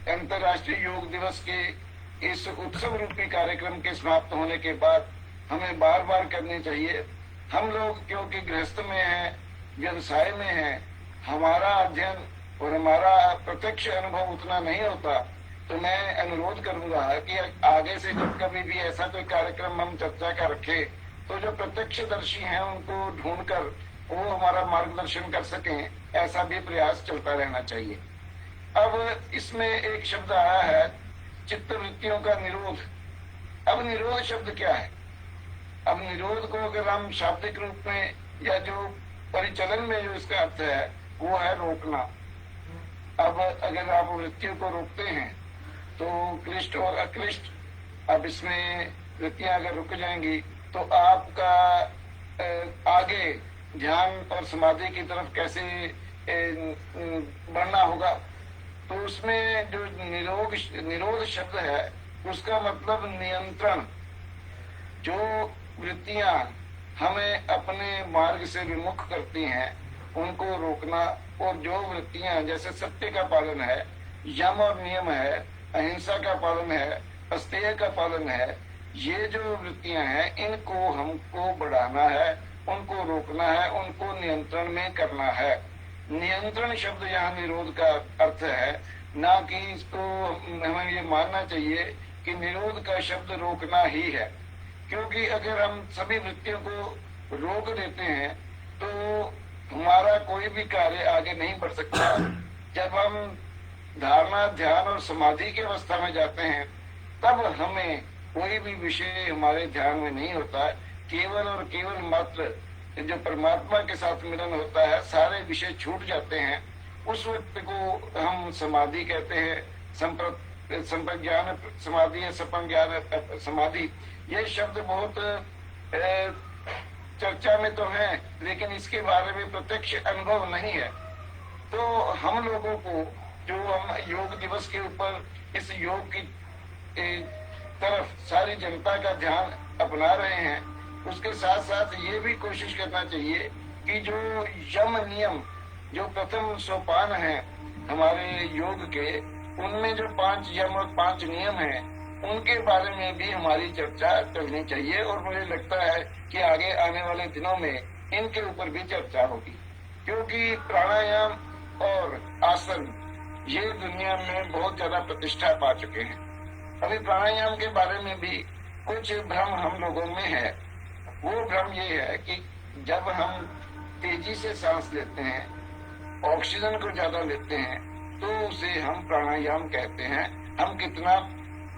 अंतर्राष्ट्रीय योग दिवस के इस उत्सव रूपी कार्यक्रम के समाप्त होने के बाद हमें बार बार करनी चाहिए। हम लोग क्योंकि गृहस्थ में हैं, व्यवसाय में हैं, हमारा अध्ययन और हमारा प्रत्यक्ष अनुभव उतना नहीं होता, तो मैं अनुरोध करूंगा कि आगे से जब कभी भी ऐसा कोई कार्यक्रम हम चर्चा का रखें, तो जो प्रत्यक्षदर्शी हैं उनको ढूंढकर वो हमारा मार्गदर्शन कर सकें, ऐसा भी प्रयास चलता रहना चाहिए। अब इसमें एक शब्द आया है चित्त वृत्तियों का निरोध। अब निरोध शब्द क्या है? अब निरोध को अगर हम शाब्दिक रूप में या जो परिचलन में जो इसका अर्थ है वो है रोकना। अब अगर आप वृत्तियों को रोकते हैं तो क्लिष्ट और अक्लिष्ट, अब इसमें वृत्तियां अगर रुक जाएंगी तो आपका आगे ध्यान और समाधि की तरफ कैसे बढ़ना होगा। तो उसमें जो निरोध शब्द है उसका मतलब नियंत्रण। जो वृत्तियां हमें अपने मार्ग से विमुख करती हैं उनको रोकना, और जो वृत्तियां जैसे सत्य का पालन है, यम और नियम है, अहिंसा का पालन है, अस्तेय का पालन है, ये जो वृत्तियां हैं इनको हमको बढ़ाना है, उनको रोकना है, उनको नियंत्रण में करना है। नियंत्रण शब्द यहाँ निरोध का अर्थ है, ना कि इसको हमें ये मानना चाहिए कि निरोध का शब्द रोकना ही है। क्योंकि अगर हम सभी वृत्तियों को रोक देते हैं तो हमारा कोई भी कार्य आगे नहीं बढ़ सकता। जब हम धारणा, ध्यान और समाधि की अवस्था में जाते हैं तब हमें कोई भी विषय हमारे ध्यान में नहीं होता है। केवल और केवल मात्र जो परमात्मा के साथ मिलन होता है, सारे विषय छूट जाते हैं। उस वक्त को हम समाधि कहते हैं। संप्रज्ञान समाधि है, सपज्ञान समाधि, ये शब्द बहुत चर्चा में तो है, लेकिन इसके बारे में प्रत्यक्ष अनुभव नहीं है। तो हम लोगों को जो हम योग दिवस के ऊपर इस योग की तरफ सारी जनता का ध्यान अपना रहे हैं, उसके साथ साथ ये भी कोशिश करना चाहिए कि जो यम नियम, जो प्रथम सोपान है हमारे योग के, उनमें जो 5 यम और 5 नियम हैं, उनके बारे में भी हमारी चर्चा करनी चाहिए। और मुझे लगता है कि आगे आने वाले दिनों में इनके ऊपर भी चर्चा होगी, क्योंकि प्राणायाम और आसन ये दुनिया में बहुत ज्यादा प्रतिष्ठा पा चुके हैं। अभी प्राणायाम के बारे में भी कुछ भ्रम हम लोगों में है। वो भ्रम ये है कि जब हम तेजी से सांस लेते हैं, ऑक्सीजन को ज्यादा लेते हैं, तो उसे हम प्राणायाम कहते हैं। हम कितना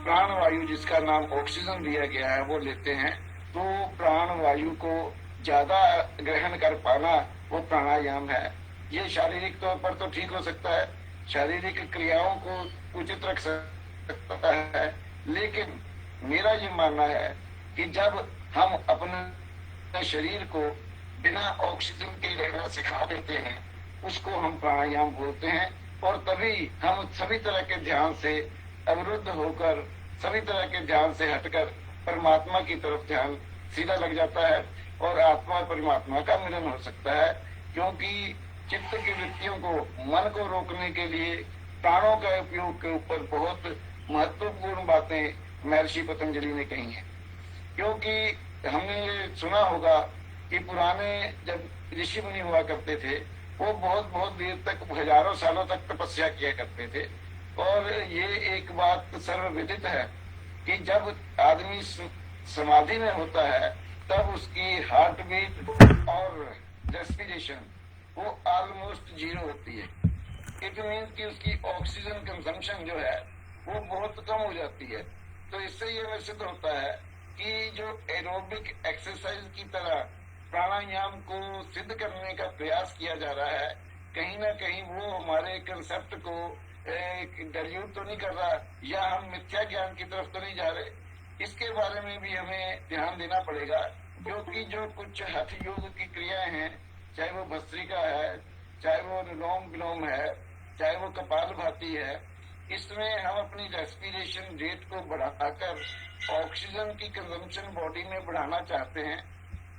प्राण वायु, जिसका नाम ऑक्सीजन दिया गया है, वो लेते हैं, तो प्राण वायु को ज्यादा ग्रहण कर पाना वो प्राणायाम है। ये शारीरिक तौर पर तो ठीक हो सकता है, शारीरिक क्रियाओं को उचित रख सकता है, लेकिन मेरा ये मानना है कि जब हम अपने शरीर को बिना ऑक्सीजन के रहना सिखा देते हैं, उसको हम प्राणायाम बोलते हैं। और तभी हम सभी तरह के ध्यान से अवरुद्ध होकर, सभी तरह के ध्यान से हटकर परमात्मा की तरफ ध्यान सीधा लग जाता है और आत्मा परमात्मा का मिलन हो सकता है। क्योंकि चित्त की वृत्तियों को, मन को रोकने के लिए प्राणों का उपयोग के ऊपर बहुत महत्वपूर्ण बातें महर्षि पतंजलि ने कही हैं। क्योंकि हमने ये सुना होगा कि पुराने जब ऋषि मुनि हुआ करते थे, वो बहुत बहुत देर तक, हजारों सालों तक तपस्या किया करते थे। और ये एक बात सर्वविदित है कि जब आदमी समाधि में होता है तब उसकी हार्ट बीट और रेस्पिरेशन वो ऑलमोस्ट 0 होती है। इट मीन्स कि उसकी ऑक्सीजन कंजम्पशन जो है वो बहुत कम हो जाती है। तो इससे ये सिद्ध होता है कि जो एरोबिक एक्सरसाइज की तरह प्राणायाम को सिद्ध करने का प्रयास किया जा रहा है, कहीं ना कहीं वो हमारे कंसेप्ट को डाइल्यूट तो नहीं कर रहा, या हम मिथ्या ज्ञान की तरफ तो नहीं जा रहे। इसके बारे में भी हमें ध्यान देना पड़ेगा। क्योंकि जो कुछ हठ योग की क्रियाएं हैं, चाहे वो भस्त्रिका है, चाहे वो अनुलोम विलोम है, चाहे वो कपालभाति है, इसमें हम अपनी रेस्पिरेशन रेट को बढ़ाकर ऑक्सीजन की कंजम्पशन बॉडी में बढ़ाना चाहते हैं।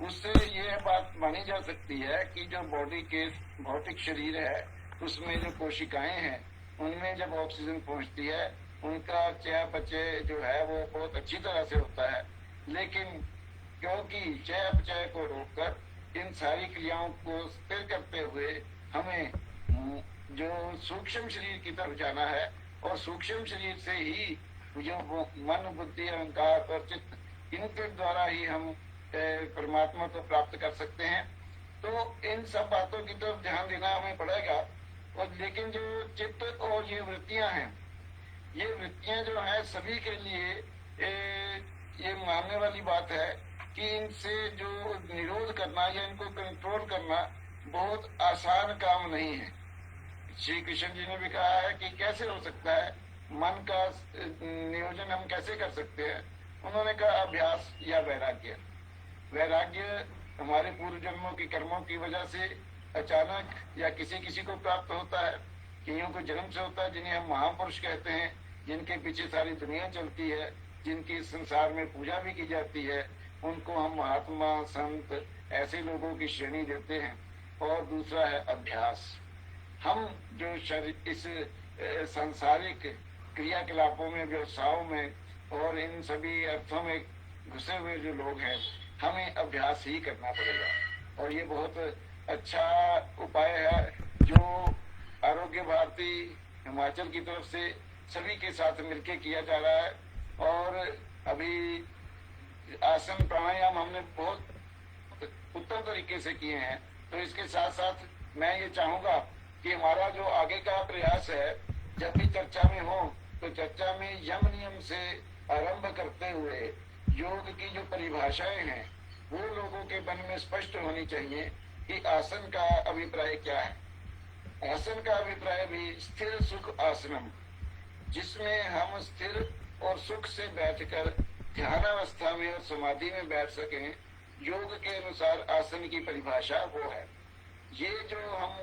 उससे ये बात मानी जा सकती है कि जो बॉडी के भौतिक शरीर है उसमें जो कोशिकाएं हैं, उनमें जब ऑक्सीजन पहुंचती है, उनका चयापचय जो है वो बहुत अच्छी तरह से होता है। लेकिन क्योंकि चयापचय को रोककर इन सारी क्रियाओं को स्थिर करते हुए हमें जो सूक्ष्म शरीर की तरफ जाना है, और सूक्ष्म शरीर से ही जो मन, बुद्धि, अहंकार और चित्त, इनके द्वारा ही हम परमात्मा को प्राप्त कर सकते हैं। तो इन सब बातों की तरफ ध्यान देना हमें पड़ेगा। और लेकिन जो चित्त और ये वृत्तियां हैं, ये वृत्तियां जो है सभी के लिए ये मानने वाली बात है कि इनसे जो निरोध करना या इनको कंट्रोल करना बहुत आसान काम नहीं है। श्री कृष्ण जी ने भी कहा है कि कैसे हो सकता है, मन का नियोजन हम कैसे कर सकते हैं। उन्होंने कहा अभ्यास या वैराग्य। वैराग्य हमारे पूर्व जन्मों के कर्मों की वजह से अचानक या किसी किसी को प्राप्त होता है, कईयों को जन्म से होता है, जिन्हें हम महापुरुष कहते हैं, जिनके पीछे सारी दुनिया चलती है, जिनकी संसार में पूजा भी की जाती है, उनको हम महात्मा संत ऐसे लोगों की श्रेणी देते हैं। और दूसरा है अभ्यास। हम जो शरीर इस सांसारिक क्रियाकलापों में, व्यवसायों में और इन सभी अर्थों में घुसे हुए जो लोग हैं, हमें अभ्यास ही करना पड़ेगा। और ये बहुत अच्छा उपाय है जो आरोग्य भारती हिमाचल की तरफ से सभी के साथ मिलकर किया जा रहा है। और अभी आसन प्राणायाम हमने बहुत उत्तम तरीके से किए हैं। तो इसके साथ साथ मैं ये चाहूंगा कि हमारा जो आगे का प्रयास है, जब भी चर्चा में हो तो चर्चा में यम नियम से आरंभ करते हुए योग की जो परिभाषाएं हैं वो लोगों के मन में स्पष्ट होनी चाहिए कि आसन का अभिप्राय क्या है। आसन का अभिप्राय भी स्थिर सुख आसनम, जिसमें हम स्थिर और सुख से बैठकर ध्यानावस्था में और समाधि में बैठ सकें। योग के अनुसार आसन की परिभाषा वो है। ये जो हम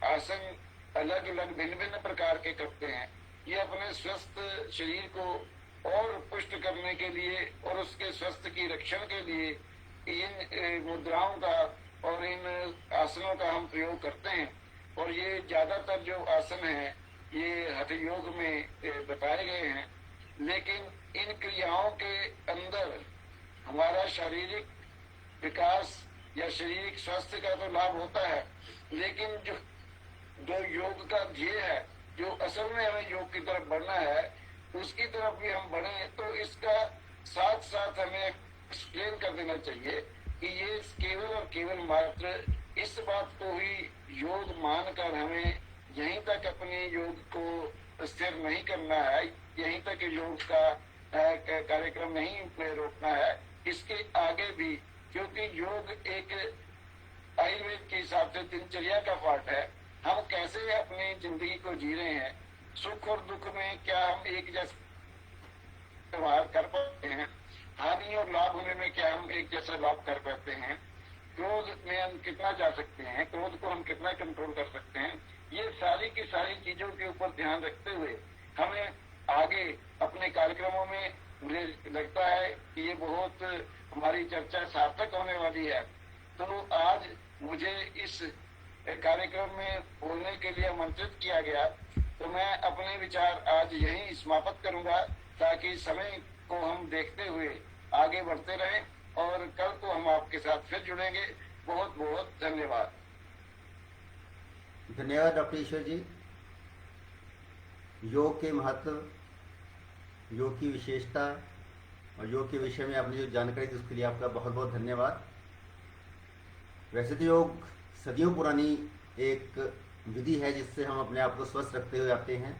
आसन अलग अलग भिन्न भिन्न प्रकार के करते हैं, ये अपने स्वस्थ शरीर को और पुष्ट करने के लिए और उसके स्वास्थ्य की रक्षण के लिए इन मुद्राओं का और इन आसनों का हम प्रयोग करते हैं। और ये ज्यादातर जो आसन हैं ये हठ योग में बताए गए हैं। लेकिन इन क्रियाओं के अंदर हमारा शारीरिक विकास या शारीरिक स्वास्थ्य का तो लाभ होता है, लेकिन जो योग का ध्येय है, जो असल में हमें योग की तरफ बढ़ना है, उसकी तरफ भी हम बढ़े। तो इसका साथ साथ हमें एक्सप्लेन कर देना चाहिए कि ये केवल और केवल मात्र इस बात को ही योग मानकर हमें यहीं तक अपने योग को स्थिर नहीं करना है, यहीं तक योग का कार्यक्रम नहीं रोकना है, इसके आगे भी। क्योंकि योग एक आयुर्वेद के हिसाब से दिनचर्या का पार्ट है। हम कैसे अपनी जिंदगी को जी रहे हैं, सुख और दुख में क्या हम एक जैसा व्यवहार कर पाते हैं, हानि और लाभ होने में क्या हम एक जैसा लाभ कर पाते हैं, क्रोध में हम कितना जा सकते हैं, क्रोध को हम कितना कंट्रोल कर सकते हैं, ये सारी की सारी चीजों के ऊपर ध्यान रखते हुए हमें आगे अपने कार्यक्रमों में, मुझे लगता है कि ये बहुत हमारी चर्चा सार्थक होने वाली है। तो आज मुझे इस कार्यक्रम में बोलने के लिए आमंत्रित किया गया, तो मैं अपने विचार आज यहीं समाप्त करूंगा, ताकि समय को हम देखते हुए आगे बढ़ते रहें। और कल को हम आपके साथ फिर जुड़ेंगे। बहुत बहुत धन्यवाद। धन्यवाद डॉक्टर ईश्वर जी। योग के महत्व, योग की विशेषता और योग के विषय में आपने जो जानकारी दी उसके लिए आपका बहुत बहुत धन्यवाद। वैसे तो योग सदियों पुरानी एक विधि है जिससे हम अपने आप को स्वस्थ रखते हुए आते हैं,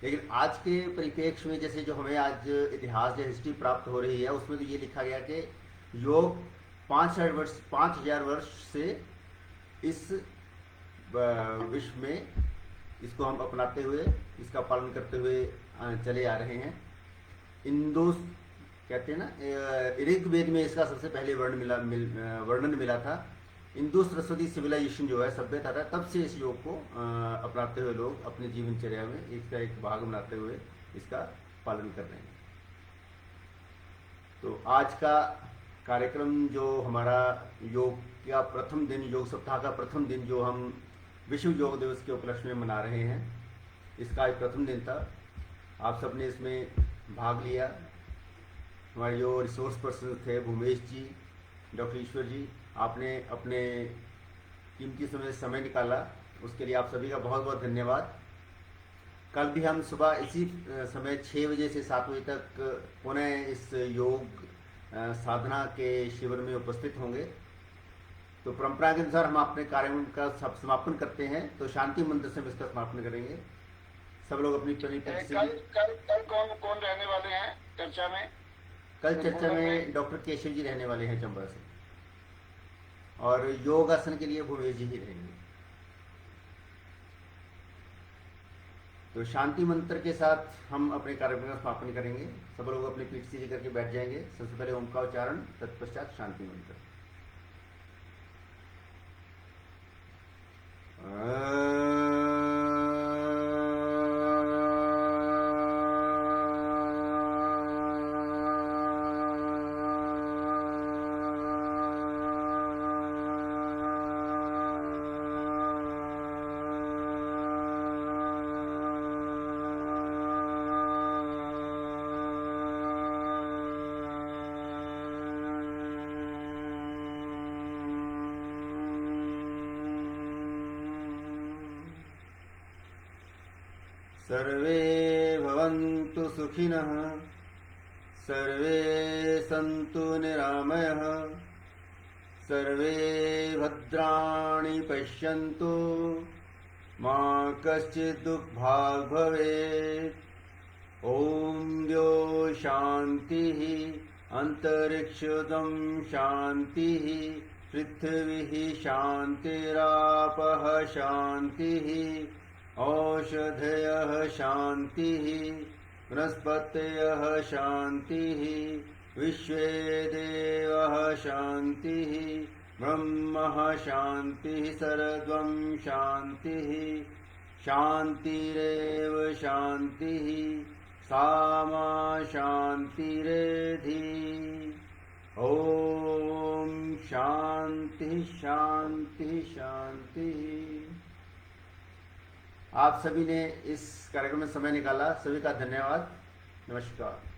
लेकिन आज के परिप्रेक्ष्य में जैसे जो हमें आज इतिहास या हिस्ट्री प्राप्त हो रही है, उसमें तो ये लिखा गया कि योग 5,000 वर्ष से इस विश्व में इसको हम अपनाते हुए, इसका पालन करते हुए चले आ रहे हैं। इंदोस कहते हैं ना, ऋग्वेद में इसका सबसे पहले वर्णन मिला था। इंदो सरस्वती सिविलाइजेशन जो है, सभ्यता था, तब से इस योग को अपनाते हुए लोग अपनी जीवनचर्या में इसका एक भाग बनाते हुए इसका पालन कर रहे हैं। तो आज का कार्यक्रम जो हमारा योग का प्रथम दिन, योग सप्ताह का प्रथम दिन जो हम विश्व योग दिवस के उपलक्ष्य में मना रहे हैं, इसका एक प्रथम दिन था। आप सबने इसमें भाग लिया। हमारे जो रिसोर्स पर्सन थे, भूमेश जी, डॉक्टर ईश्वर जी, आपने अपने कीमती समय निकाला, उसके लिए आप सभी का बहुत बहुत धन्यवाद। कल भी हम सुबह इसी समय 6 बजे से 7 बजे तक पुनः इस योग साधना के शिविर में उपस्थित होंगे। तो परंपरा के अनुसार हम अपने कार्यक्रम का समापन करते हैं, तो शांति मंत्र से हम इसका समापन करेंगे। सब लोग अपनी कल कौन रहने वाले हैं चर्चा में? कल चर्चा में डॉक्टर केशव जी रहने वाले हैं चंबा से, और योग आसन के लिए भूमेश जी ही रहेंगे। तो शांति मंत्र के साथ हम अपने कार्यक्रम का समापन करेंगे। सब लोग अपनी पीठ सीधी करके बैठ जाएंगे। सबसे पहले ओम का उच्चारण, तत्पश्चात शांति मंत्र। सर्वे भवन्तु सुखिनः, सर्वे सन्तु निरामयः, सर्वे भद्राणि पश्यन्तु, मा कश्चित् दुःखभाग् भवेत्। ॐ द्यो शान्तिः, अन्तरिक्षं शान्तिः, पृथिवी शान्तिरापः शान्तिः, औषधयः शान्तिः, वनस्पतयः शान्तिः, विश्वे देवः शान्तिः, ब्रह्मः शान्तिः, सर्वं शान्तिः, शान्तिरेव शान्तिः, सा मा शान्तिरेधि। ॐ शान्ति शान्ति शान्ति। आप सभी ने इस कार्यक्रम में समय निकाला, सभी का धन्यवाद। नमस्कार।